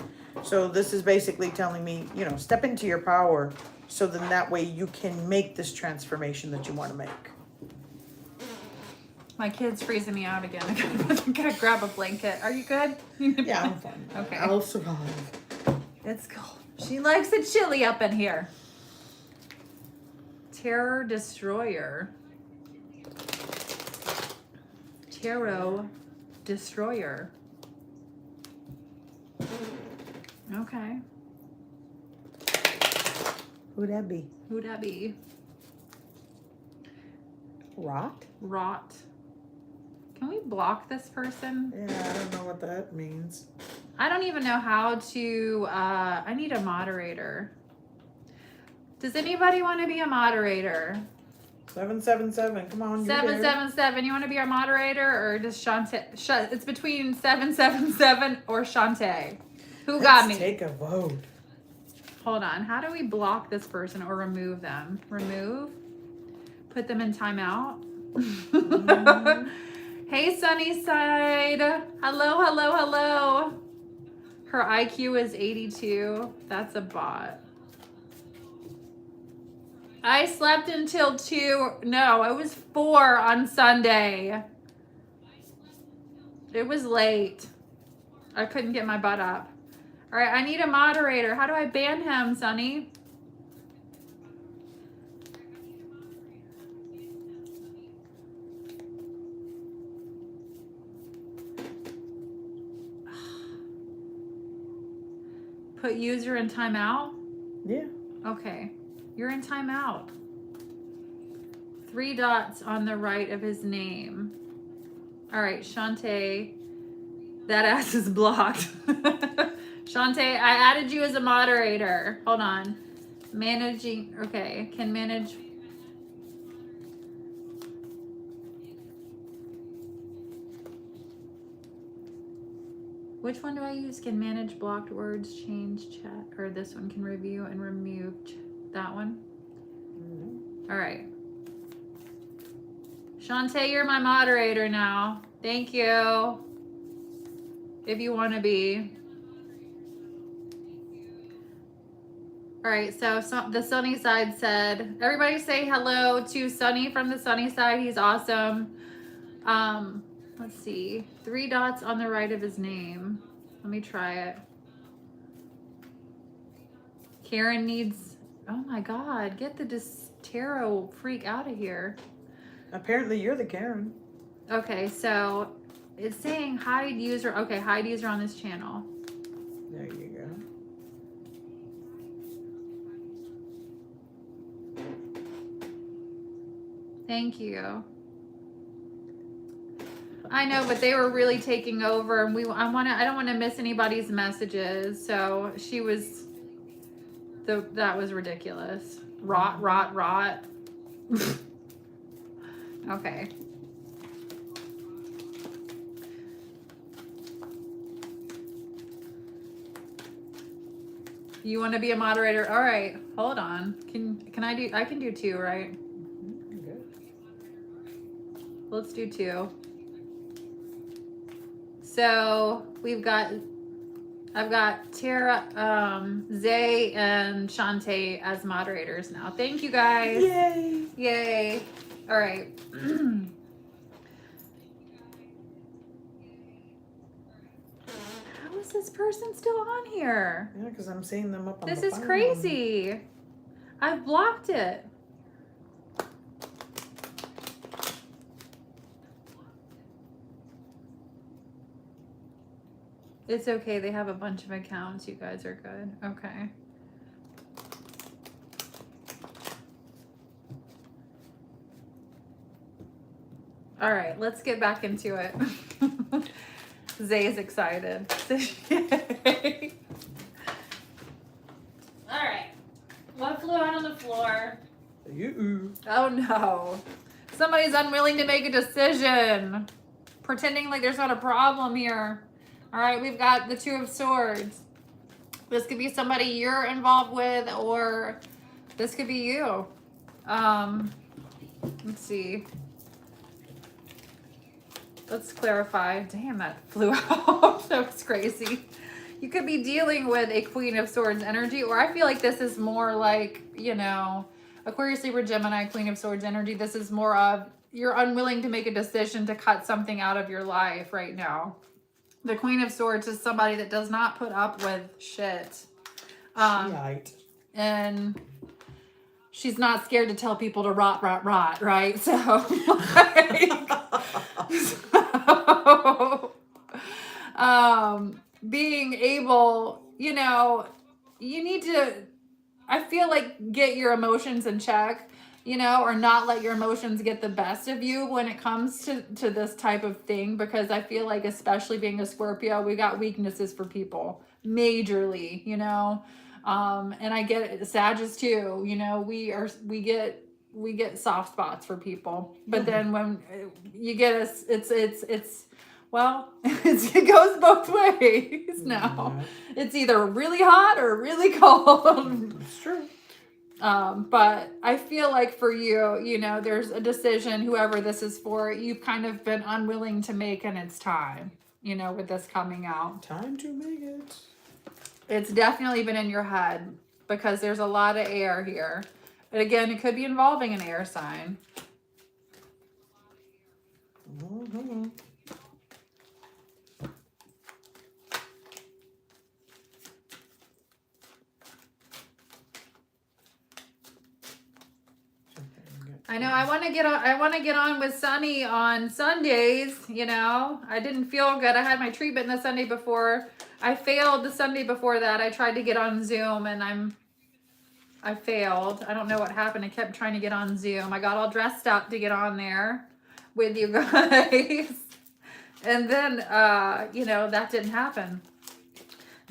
So this is basically telling me, step into your power, so then that way you can make this transformation that you want to make. My kid's freezing me out again. I'm gonna grab a blanket. Are you good? Yeah, I'm fine. Okay. I'll survive. It's cold. She likes it chilly up in here. Terror Destroyer. Tarot Destroyer. Okay. Who'd that be? Who'd that be? Rot? Rot. Can we block this person? Yeah, I don't know what that means. I don't even know how to, I need a moderator. Does anybody want to be a moderator? 777, come on. 777, you want to be our moderator, or just Shantae? It's between 777 or Shantae. Who got me? Let's take a vote. Hold on. How do we block this person or remove them? Remove? Put them in timeout? Mm-hmm. Hey, Sunnyside. Hello, hello, hello. Her IQ is 82. That's a bot. I slept until 2. No, it was 4 on Sunday. It was late. I couldn't get my butt up. All right, I need a moderator. How do I ban him, Sunny? Put user in timeout? Yeah. Okay. You're in timeout. 3 dots on the right of his name. All right, Shantae. That ass is blocked. Shantae, I added you as a moderator. Hold on. Managing. Okay, can manage. Which one do I use? Can manage blocked words, change chat, or this one can review and remove that one? All right. Shantae, you're my moderator now. Thank you. If you want to be. All right, so the sunny side said, everybody say hello to Sunny from the sunny side. He's awesome. Let's see. 3 dots on the right of his name. Let me try it. Karen needs, oh my God, get the tarot freak out of here. Apparently you're the Karen. Okay, so it's saying hide user. Okay, hide user on this channel. There you go. Thank you. I know, but they were really taking over, and I don't want to miss anybody's messages. So she was, that was ridiculous. Rot. Okay. You want to be a moderator? All right, hold on. I can do 2, right? Okay. Let's do 2. So I've got Tara, Zay, and Shantae as moderators now. Thank you guys. Yay. Yay. All right. How is this person still on here? Yeah, because I'm seeing them up on This the is phone. crazy. I've blocked it. It's okay. They have a bunch of accounts. You guys are good. Okay. All right, let's get back into it. Zay is excited. All right. What flew out on the floor? Oh no. Somebody's unwilling to make a decision. Pretending like there's not a problem here. All right, we've got the 2 of Swords. This could be somebody you're involved with, or this could be you. Let's see. Let's clarify. Damn, that flew out. That was crazy. You could be dealing with a Queen of Swords energy, or I feel like this is more like, you know, Aquarius, Libra, Gemini, Queen of Swords energy. This is more of you're unwilling to make a decision to cut something out of your life right now. The Queen of Swords is somebody that does not put up with shit. And she's not scared to tell people to rot, right? So, being able, you know, you need to, I feel like, get your emotions in check, you know, or not let your emotions get the best of you when it comes to this type of thing, because I feel like, especially being a Scorpio, we got weaknesses for people majorly, you know. And I get it, Sagittarius too, you know, we get soft spots for people, but then when you get us, well, it goes both ways now. It's either really hot or really cold. It's true. But I feel like for you, you know, there's a decision, whoever this is for, you've kind of been unwilling to make, and it's time, you know, with this coming out. Time to make it. It's definitely been in your head because there's a lot of air here. But again, it could be involving an air sign. Mm-hmm. I know I want to get on with Sunny on Sundays, you know. I didn't feel good. I had my treatment the Sunday before. I failed the Sunday before that. I tried to get on Zoom and I failed. I don't know what happened. I kept trying to get on Zoom. I got all dressed up to get on there with you guys. And then you know, that didn't happen.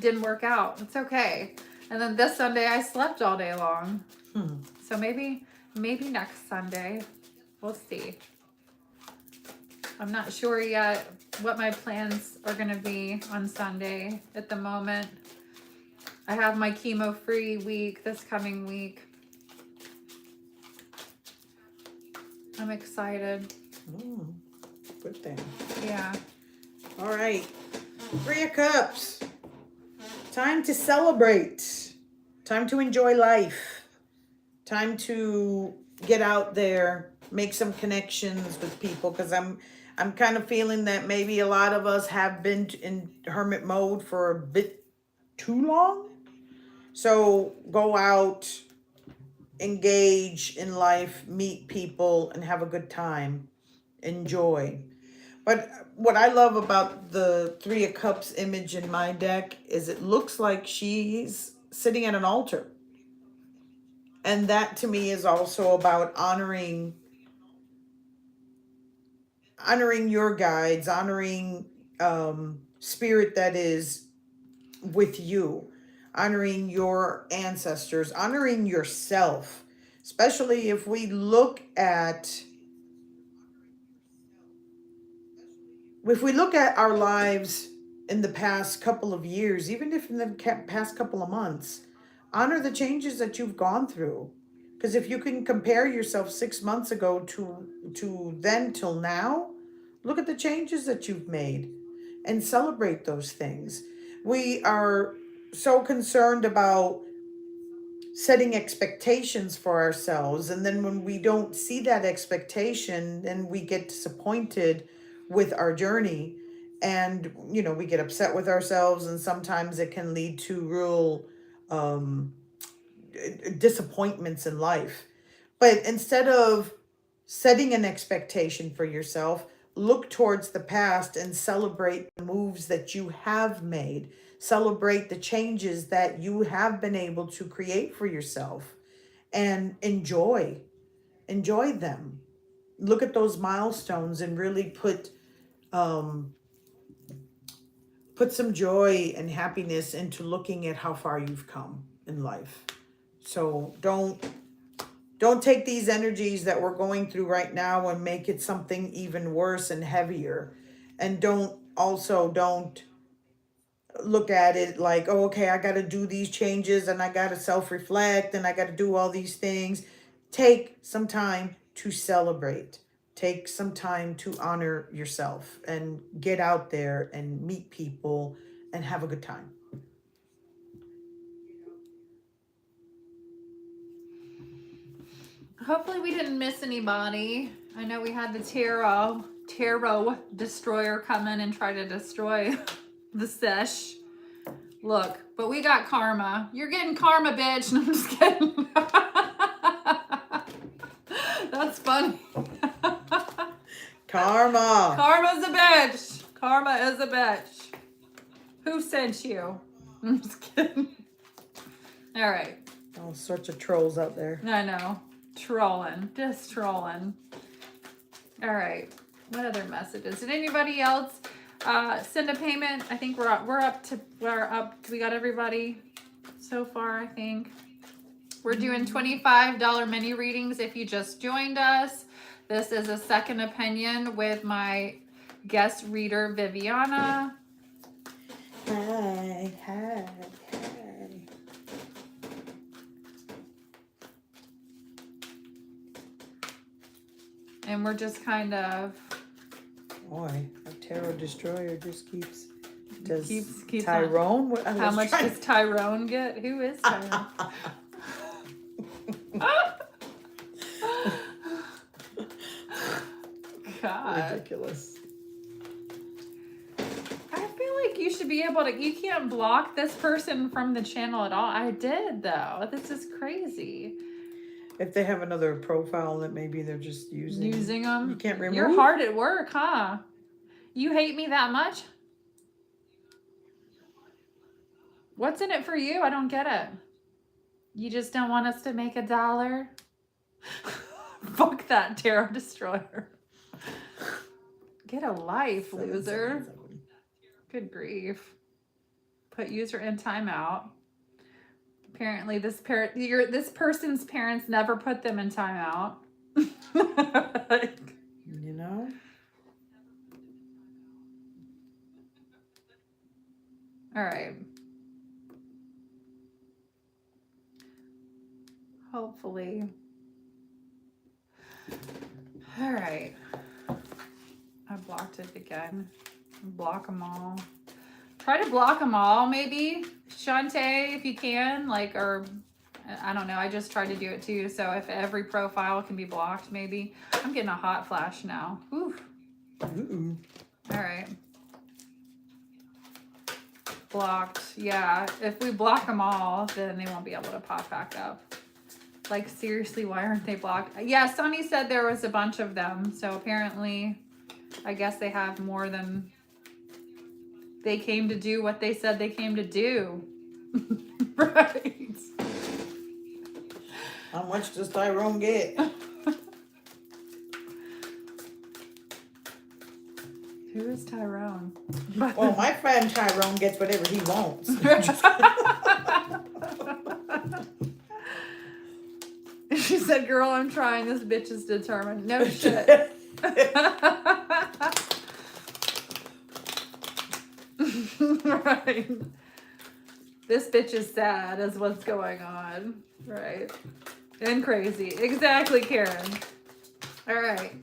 Didn't work out. It's okay. And then this Sunday I slept all day long. So maybe next Sunday. We'll see. I'm not sure yet. what my plans are going to be on Sunday at the moment. I have my chemo-free week this coming week. I'm excited. Good thing. Yeah. All right. 3 of Cups. Time to celebrate. Time to enjoy life. Time to get out there, make some connections with people, because I'm kind of feeling that maybe a lot of us have been in hermit mode for a bit too long. So go out, engage in life, meet people, and have a good time. Enjoy. But what I love about the 3 of Cups image in my deck is it looks like she's sitting at an altar. And that to me is also about honoring your guides, honoring spirit that is with you, honoring your ancestors, honoring yourself, especially if we look at our lives in the past couple of years, even if in the past couple of months. Honor the changes that you've gone through, because if you can compare yourself 6 months ago to then till now, look at the changes that you've made and celebrate those things. We are so concerned about setting expectations for ourselves, and then when we don't see that expectation, then we get disappointed with our journey, and we get upset with ourselves, and sometimes it can lead to real disappointments in life. But instead of setting an expectation for yourself, look towards the past and celebrate the moves that you have made. Celebrate the changes that you have been able to create for yourself, and enjoy them. Look at those milestones and really put some joy and happiness into looking at how far you've come in life. So don't take these energies that we're going through right now and make it something even worse and heavier. And don't look at it like, oh, okay, I got to do these changes and I got to self-reflect and I got to do all these things. Take some time to celebrate. Take some time to honor yourself and get out there and meet people and have a good time. Hopefully we didn't miss anybody. I know we had the tarot destroyer come in and try to destroy the sesh. Look, but we got karma. You're getting karma, bitch. No, I'm just kidding. That's funny. Karma. Karma's a bitch. Karma is a bitch. Who sent you? I'm just kidding. All right. All sorts of trolls out there. I know. Trolling. Just trolling. All right. What other messages? Did anybody else send a payment? I think we're up. We got everybody so far, I think. We're doing $25 mini readings if you just joined us. This is a second opinion with my guest reader, Viviana. Hi. And we're just kind of... Boy, our tarot destroyer just keeps Tyrone? On. How much does Tyrone get? Who is Tyrone? God. Ridiculous. I feel like you should be able to... You can't block this person from the channel at all. I did, though. This is crazy. If they have another profile that maybe they're just using them. You can't remove. You're hard at work, huh? You hate me that much? What's in it for you? I don't get it. You just don't want us to make $1? Fuck that tarot destroyer. Get a life, loser. Good grief. Put user in timeout. Apparently this person's parents never put them in timeout. right. I blocked it again. Block them all. Try to block them all, maybe, Shantae, if you can. Like, or I don't know. I just tried to do it too. So if every profile can be blocked, maybe. I'm getting a hot flash now. Whew. Ooh. All right. Blocked. Yeah. If we block them all, then they won't be able to pop back up. Like, seriously, why aren't they blocked? Yeah, Sonny said there was a bunch of them. So apparently, I guess they have more than they came to do what they said they came to do. Right. How much does Tyrone get? Who is Tyrone? Well, my friend Tyrone gets whatever he wants. She said, girl, I'm trying. This bitch is determined. No shit. Right. This bitch is sad is what's going on. Right. And crazy. Exactly, Karen. All right.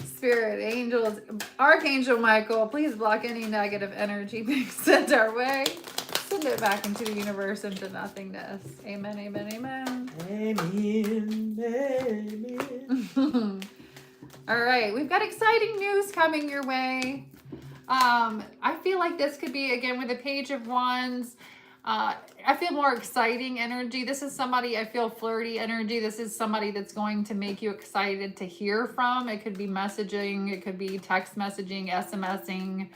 Spirit, angels, Archangel Michael, please block any negative energy being sent our way. Send it back into the universe, into nothingness. Amen, amen, amen. Amen. Amen. All right, we've got exciting news coming your way. I feel like this could be, again, with the Page of Wands. I feel more exciting energy. This is somebody, I feel flirty energy. This is somebody that's going to make you excited to hear from. It could be messaging. It could be text messaging, SMSing,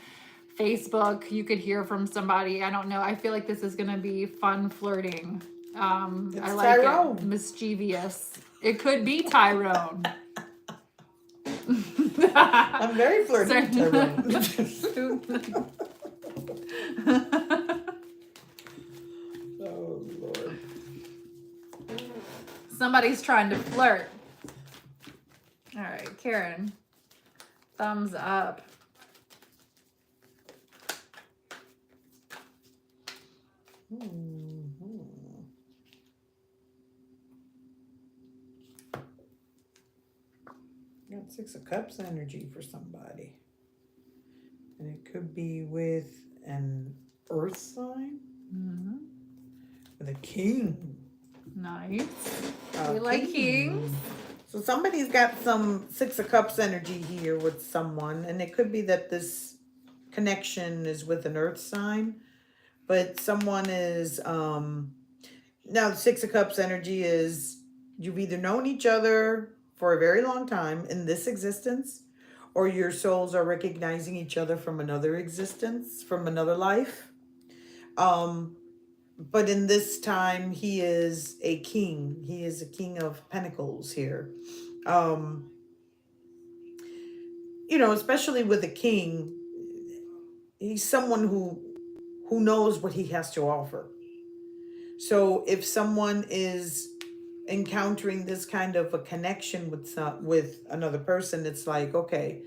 Facebook. You could hear from somebody. I don't know. I feel like this is going to be fun flirting. I like Tyrone. it. Mischievous. It could be Tyrone. I'm very flirty with Tyrone. Oh, Lord. Somebody's trying to flirt. All right, Karen. Thumbs up. Got Six of Cups energy for somebody. And it could be with an earth sign. Mm-hmm. With a king. Nice. We like kings. So somebody's got some Six of Cups energy here with someone. And it could be that this connection is with an earth sign. But someone is... now, the Six of Cups energy is you've either known each other for a very long time in this existence, or your souls are recognizing each other from another existence, from another life. But in this time, he is a king. He is a king of pentacles here. You know, especially with a king, he's someone who knows what he has to offer. So if someone is encountering this kind of a connection with another person, it's like, okay,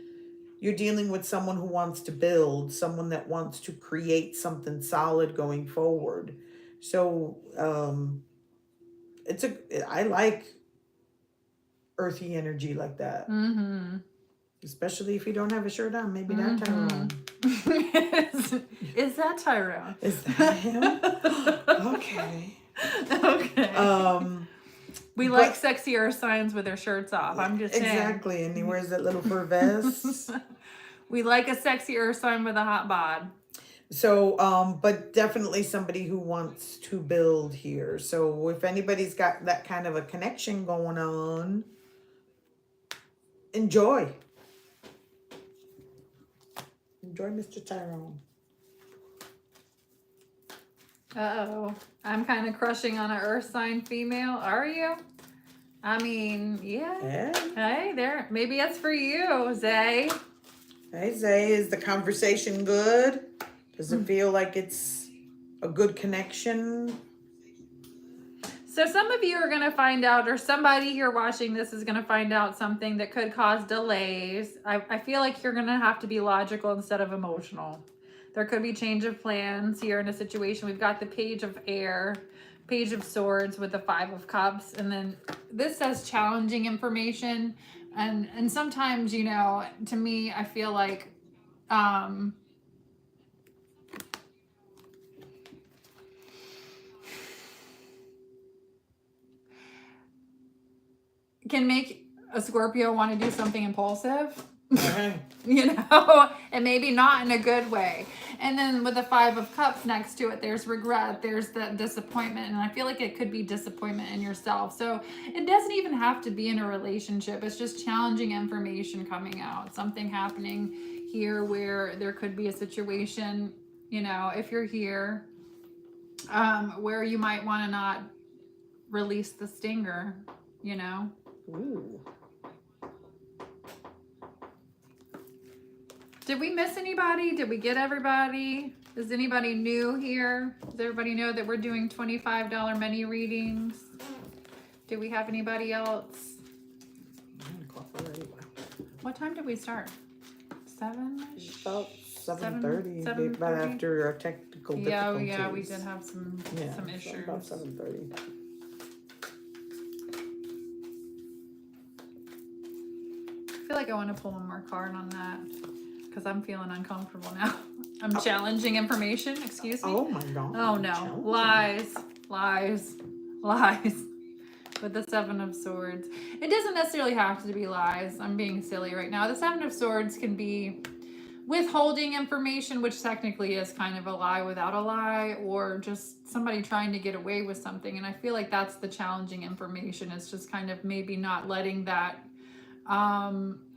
you're dealing with someone who wants to build, someone that wants to create something solid going forward. So I like earthy energy like that. Mm-hmm. Especially if you don't have a shirt on, maybe that Tyrone. Is that Tyrone? Is that him? Okay. Okay. We like sexier signs with their shirts off. I'm just saying. Exactly, and he wears that little fur vest. We like a sexier sign with a hot bod. So, but definitely somebody who wants to build here. So if anybody's got that kind of a connection going on, enjoy. Enjoy Mr. Tyrone. Uh-oh. I'm kind of crushing on an earth sign female. Are you? I mean, yeah. Hey, there. Maybe that's for you, Zay. Hey, Zay. Is the conversation good? Does it feel like it's a good connection? So some of you are going to find out, or somebody here watching this is going to find out something that could cause delays. I feel like you're going to have to be logical instead of emotional. There could be change of plans here in a situation. We've got the Page of Air, Page of Swords with the Five of Cups. And then this says challenging information. and sometimes, you know, to me, I feel like can make a Scorpio want to do something impulsive. You know, and maybe not in a good way. And then with the 5 of Cups next to it, there's regret, there's that disappointment, and I feel like it could be disappointment in yourself. So it doesn't even have to be in a relationship. It's just challenging information coming out, something happening here where there could be a situation, you know, if you're here, where you might want to not release the stinger, you know. Ooh. Did we miss anybody? Did we get everybody? Is anybody new here? Does everybody know that we're doing $25 mini readings? Do we have anybody else? 9 o'clock already. What time did we start? 7? About 7:30. But after our technical difficulties. Yeah, we did have some issues. About 7:30. I feel like I want to pull one more card on that because I'm feeling uncomfortable now. I'm challenging information. Excuse me. Oh my God. Oh no. Lies. With the 7 of Swords. It doesn't necessarily have to be lies. I'm being silly right now. The 7 of Swords can be withholding information, which technically is kind of a lie without a lie, or just somebody trying to get away with something. And I feel like that's the challenging information. It's just kind of maybe not letting that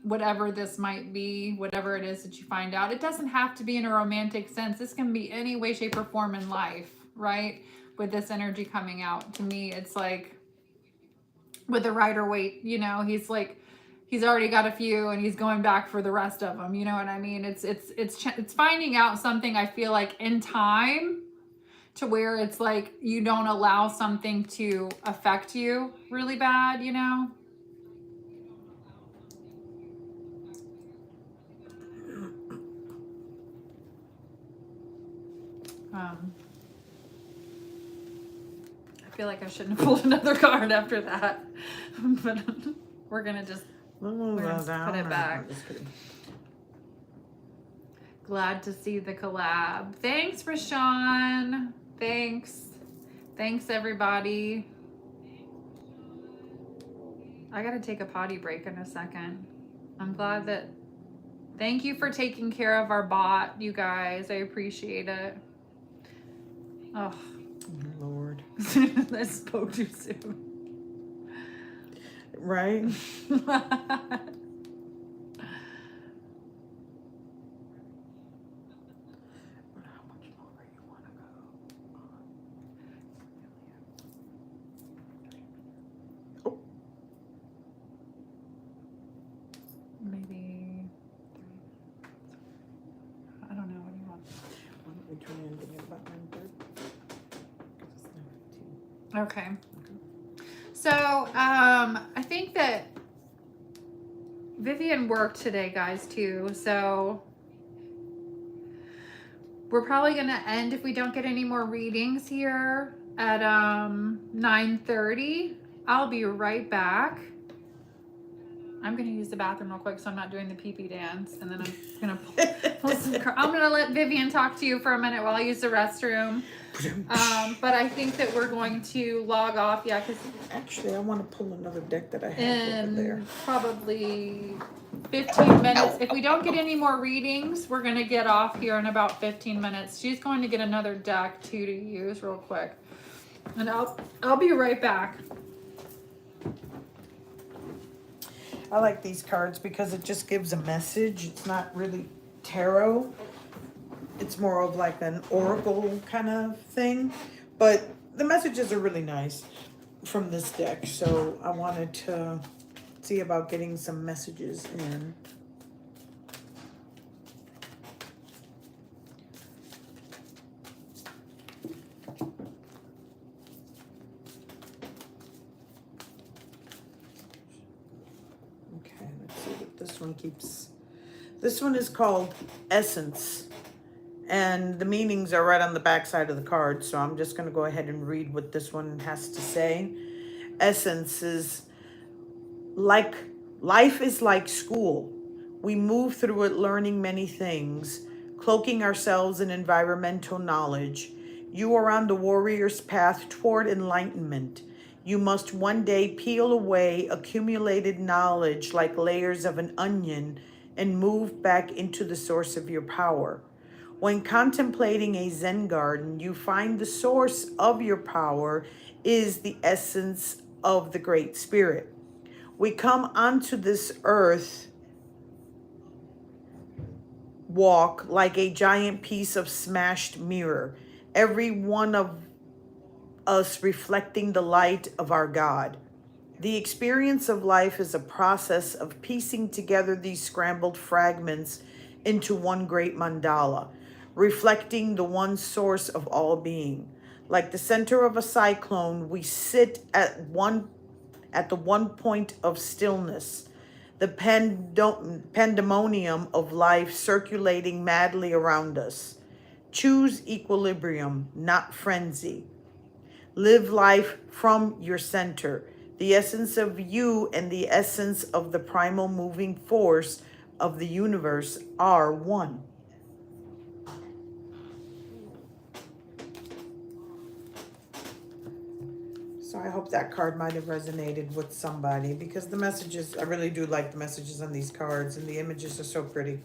whatever this might be, whatever it is that you find out. It doesn't have to be in a romantic sense. This can be any way, shape, or form in life, right? With this energy coming out, to me, it's like with the Rider-Waite, you know, he's like, he's already got a few and he's going back for the rest of them. You know what I mean? It's finding out something, I feel like, in time, to where it's like you don't allow something to affect you really bad, you know? I feel like I shouldn't have pulled another card after that, but we're gonna just put it back. Glad to see the collab. Thanks, Rashawn. Thanks everybody. I gotta take a potty break in a second. I'm glad that. Thank you for taking care of our bot, you guys. I appreciate it. Oh, Lord. I spoke too soon. Right? How much longer you want to go? Oh. Maybe. I don't know. What do you want? Why don't we try ending at about 9:30? Okay. So, I think that Vivian worked today, guys, too. So we're probably going to end, if we don't get any more readings here, at 9:30. I'll be right back. I'm going to use the bathroom real quick so I'm not doing the pee-pee dance. And then I'm going to pull some I'm going to let Vivian talk to you for a minute while I use the restroom. But I think that we're going to log off. Yeah, because actually, I want to pull another deck that I have over there. Probably 15 minutes. If we don't get any more readings, we're going to get off here in about 15 minutes. She's going to get another deck, too, to use real quick. And I'll be right back. I like these cards because it just gives a message. It's not really tarot. It's more of like an oracle kind of thing. But the messages are really nice from this deck. So I wanted to see about getting some messages in. This one is called Essence, and the meanings are right on the back side of the card, so I'm just going to go ahead and read what this one has to say. Essence is like Life is like school. We move through it learning many things, cloaking ourselves in environmental knowledge. You are on the warrior's path toward enlightenment. You must one day peel away accumulated knowledge like layers of an onion and move back into the source of your power. When contemplating a Zen garden, you find the source of your power is the essence of the Great Spirit. We come onto this earth walk like a giant piece of smashed mirror, every one of us reflecting the light of our God. The experience of life is a process of piecing together these scrambled fragments into one great mandala, reflecting the one source of all being. Like the center of a cyclone, we sit at the one point of stillness, the pandemonium of life circulating madly around us. Choose equilibrium, not frenzy. Live life from your center. The essence of you and the essence of the primal moving force of the universe are one. So I hope that card might have resonated with somebody, because the messages, I really do like the messages on these cards, and the images are so pretty.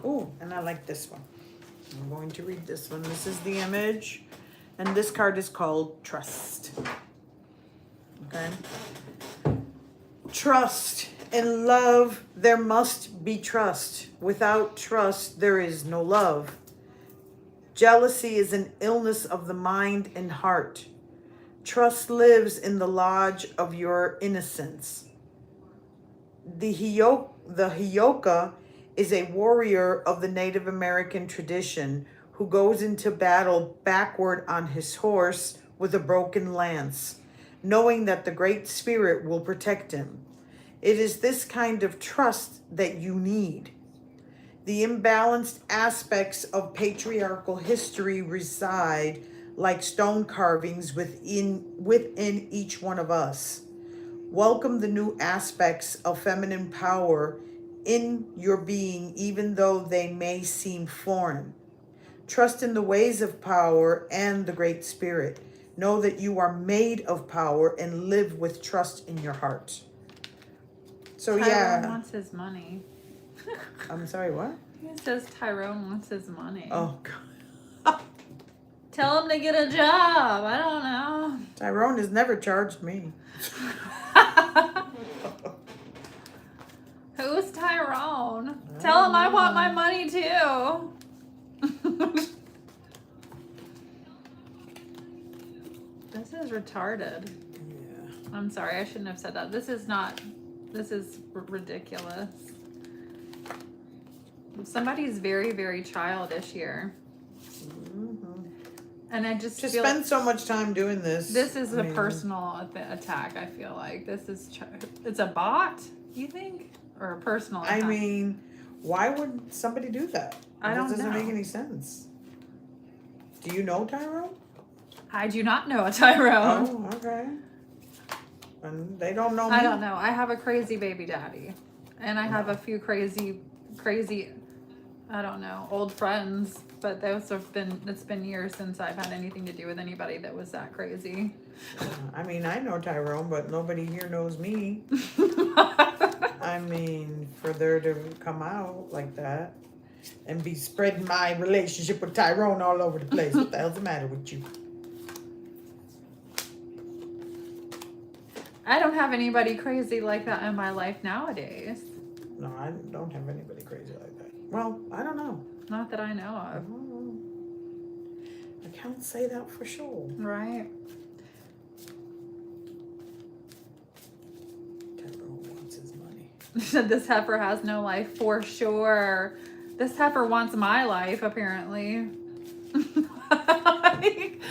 Oh, and I like this one. I'm going to read this one. This is the image, and this card is called Trust. Okay? Trust. In love, there must be trust. Without trust, there is no love. Jealousy is an illness of the mind and heart. Trust lives in the lodge of your innocence. The Hioka is a warrior of the Native American tradition who goes into battle backward on his horse with a broken lance, knowing that the Great Spirit will protect him. It is this kind of trust that you need. The imbalanced aspects of patriarchal history reside like stone carvings within each one of us. Welcome the new aspects of feminine power in your being, even though they may seem foreign. Trust in the ways of power and the Great Spirit. Know that you are made of power and live with trust in your heart. So Tyrone wants his money. I'm sorry, what? He says Tyrone wants his money. Oh, God. Tell him to get a job. I don't know. Tyrone has never charged me. Who's Tyrone? Tell him I want my money too. This is retarded. Yeah. I'm sorry, I shouldn't have said that. This is ridiculous. Somebody's very, very childish here. Mm-hmm. And I just To feel spend so much time doing this. this is a personal attack, I feel like. This is, it's a bot, you think? Or a personal attack? I mean, why would somebody do that? I don't know. This doesn't make any sense. Do you know Tyrone? I do not know a Tyrone. Oh, okay. And they don't know me. I don't know. I have a crazy baby daddy. And I have a few crazy, I don't know, old friends. But those have been, it's been years since I've had anything to do with anybody that was that crazy. I mean, I know Tyrone, but nobody here knows me. I mean, for there to come out like that and be spreading my relationship with Tyrone all over the place. What the hell's the matter with you? I don't have anybody crazy like that in my life nowadays. No, I don't have anybody crazy like that. Well, I don't know. Not that I know I of. don't know. I can't say that for sure. Right. Tyrone wants his money. This heifer has no life for sure. This heifer wants my life, apparently. Like,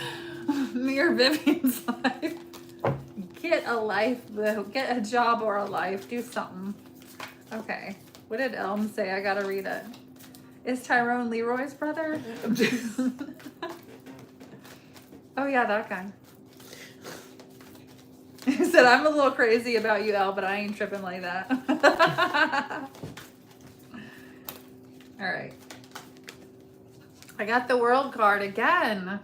me or Vivian's life. Get a life, though. Get a job or a life. Do something. Okay. What did Elm say? I gotta read it. Is Tyrone Leroy's brother? Oh yeah, that guy. He said, I'm a little crazy about you, El, but I ain't tripping like that. All right. I got the world card again.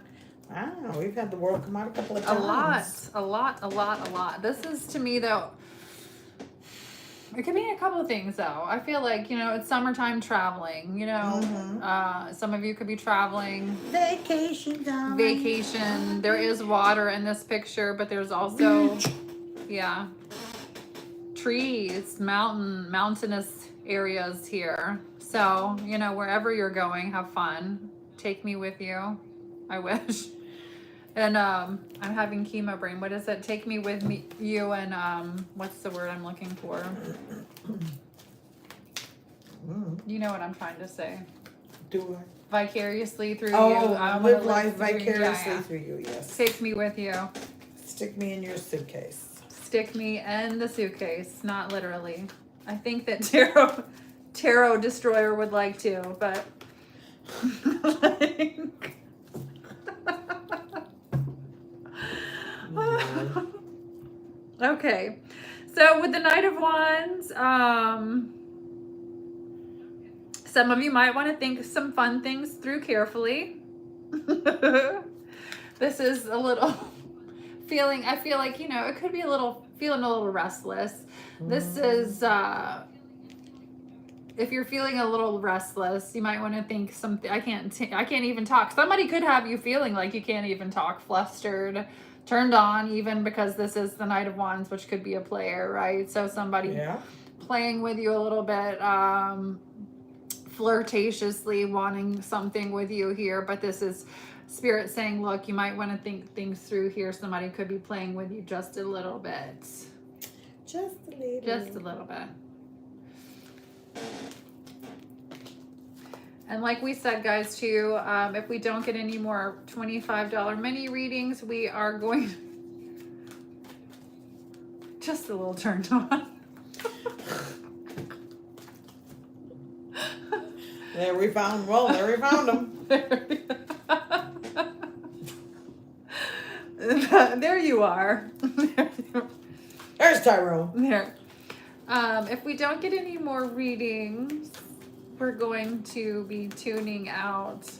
Wow, we've had the world come out a couple of A times. lot. This is, to me, though, it could mean a couple of things, though. I feel like, you know, it's summertime traveling, you know. Some of you could be traveling. Vacation time. Vacation. There is water in this picture, but there's also, yeah, trees, mountainous areas here. So, you know, wherever you're going, have fun. Take me with you. I wish. And I'm having chemo brain. What is it? Take me with me, you, and what's the word I'm looking for? You know what I'm trying to say. Do I? Vicariously through you. Oh, live life vicariously through you, yes. Take me with you. Stick me in your suitcase. Stick me in the suitcase, not literally. I think that Tarot Destroyer would like to, but okay. So with the Knight of Wands, some of you might want to think some fun things through carefully. This is a little feeling, I feel like, you know, it could be feeling a little restless. This is, if you're feeling a little restless, you might want to think something. I can't even talk. Somebody could have you feeling like you can't even talk, flustered, turned on, even because this is the Knight of Wands, which could be a player, right? So somebody playing with you a little bit, flirtatiously wanting something with you here, but this is Spirit saying, look, you might want to think things through here. Somebody could be playing with you just a little bit. Just a little. Just a little bit. And like we said, guys, too, if we don't get any more $25 mini readings, we are going just a little turned on. There we found them. There you are. There's Tyrone. There. If we don't get any more readings, we're going to be tuning out,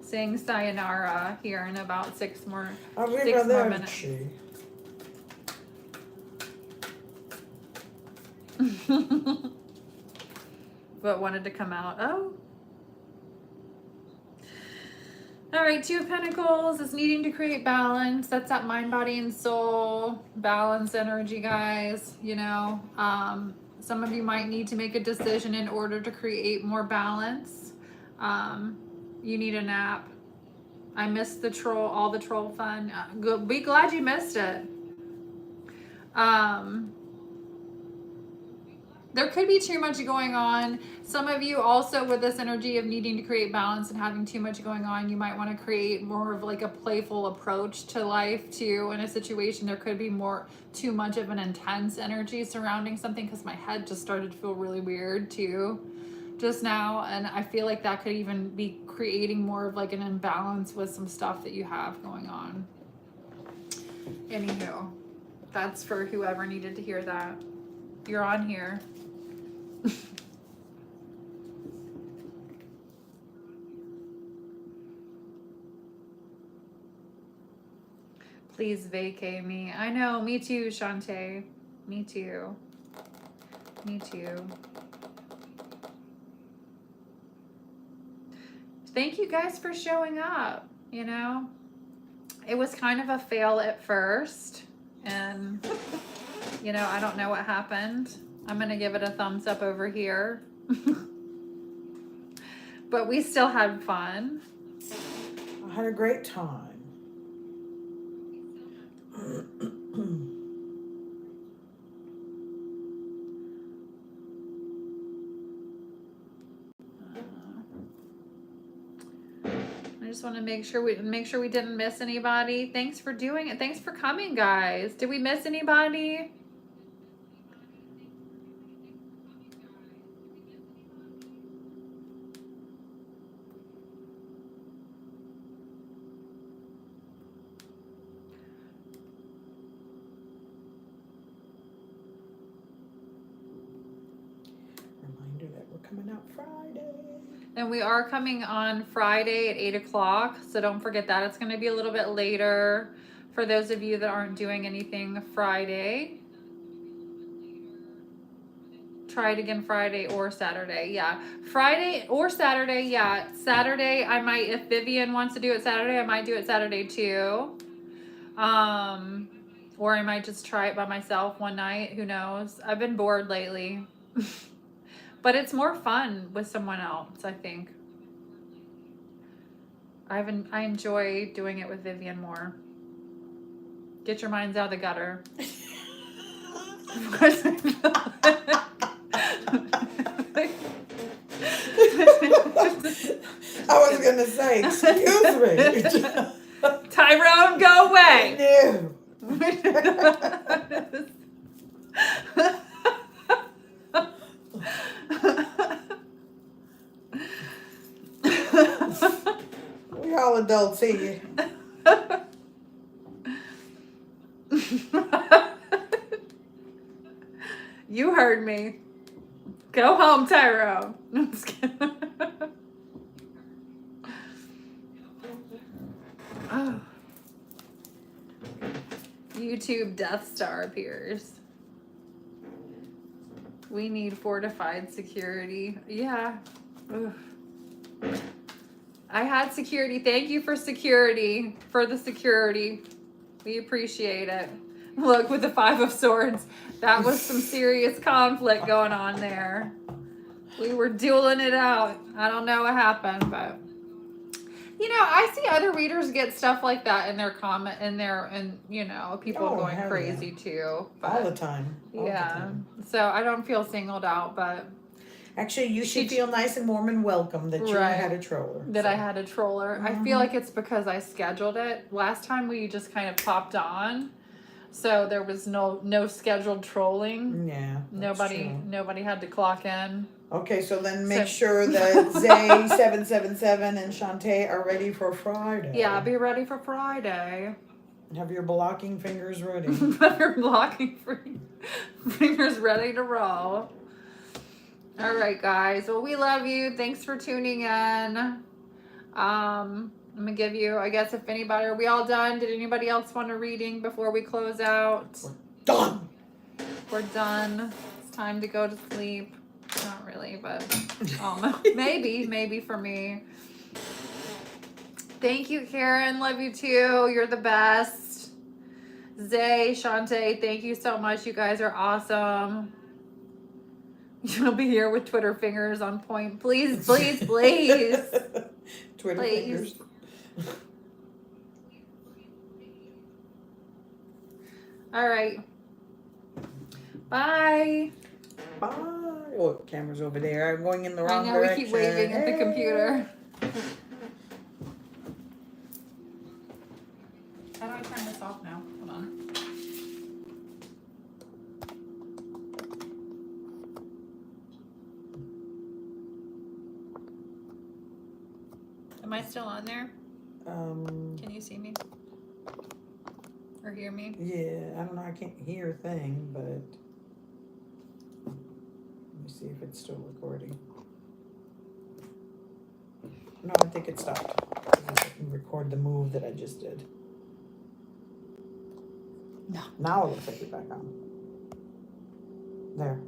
saying sayonara here in about 6 more minutes. What wanted to come out? Oh. All right, 2 of Pentacles is needing to create balance. That's that mind, body, and soul balance energy, guys. You know, some of you might need to make a decision in order to create more balance. You need a nap. I missed all the troll fun. Be glad you missed it. There could be too much going on. Some of you also, with this energy of needing to create balance and having too much going on, you might want to create more of like a playful approach to life too. In a situation, there could be too much of an intense energy surrounding something, because my head just started to feel really weird too just now. And I feel like that could even be creating more of like an imbalance with some stuff that you have going on. Anywho, that's for whoever needed to hear that. You're on here. Please vacate me. I know, me too, Shantae. Me too. Me too. Thank you guys for showing up. You know, it was kind of a fail at first, and you know, I don't know what happened. I'm gonna give it a thumbs up over here. But we still had fun. I had a great time. I just want to make sure we didn't miss anybody. Thanks for doing it. Thanks for coming, guys. Did we miss anybody? Friday. And we are coming on Friday at 8 o'clock. So don't forget that. It's going to be a little bit later for those of you that aren't doing anything Friday. Try it again Friday or Saturday. Yeah. Friday or Saturday. Yeah. Saturday, I might, if Vivian wants to do it Saturday, I might do it Saturday too. Or I might just try it by myself one night. Who knows? I've been bored lately. But it's more fun with someone else, I think. I enjoy doing it with Vivian more. Get your minds out of the gutter. I was gonna say, excuse me. Tyrone, go away. No. We all adults here. You heard me. Go home, Tyrone. I'm just kidding. Oh. YouTube Death Star appears. We need fortified security. Yeah. Ugh. I had security. Thank you for security. For the security. We appreciate it. Look, with the 5 of Swords. That was some serious conflict going on there. We were dueling it out. I don't know what happened, but you know, I see other readers get stuff like that in their comment, and you know, people going crazy too. But, all the time. All yeah. the time. So I don't feel singled out, but actually, you should feel nice and warm and welcome that you had a troller. That I had a troller. I feel like it's because I scheduled it. Last time we just kind of popped on. So there was no scheduled trolling. Yeah. Nobody had to clock in. Okay, so then make sure that Zay 777 and Shantae are ready for Friday. Yeah, be ready for Friday. Have your blocking fingers ready. Have your blocking fingers ready to roll. All right, guys. Well, we love you. Thanks for tuning in. I'm gonna give you, I guess, if anybody, are we all done? Did anybody else want a reading before we close out? We're done. We're done. It's time to go to sleep. Not really, but maybe for me. Thank you, Karen. Love you too. You're the best. Zay, Shantae, thank you so much. You guys are awesome. You'll be here with Twitter fingers on point. Please, please, please. Twitter fingers. All right. Bye. Bye. Oh, camera's over there. I'm going in the wrong direction. I know, we keep waving at the computer. How do I turn this off now? Hold on. Am I still on there? Can you see me? Or hear me? Yeah, I don't know. I can't hear a thing, but let me see if it's still recording. No, I think it stopped. I can record the move that I just did. No. Now it looks like you're back on. There.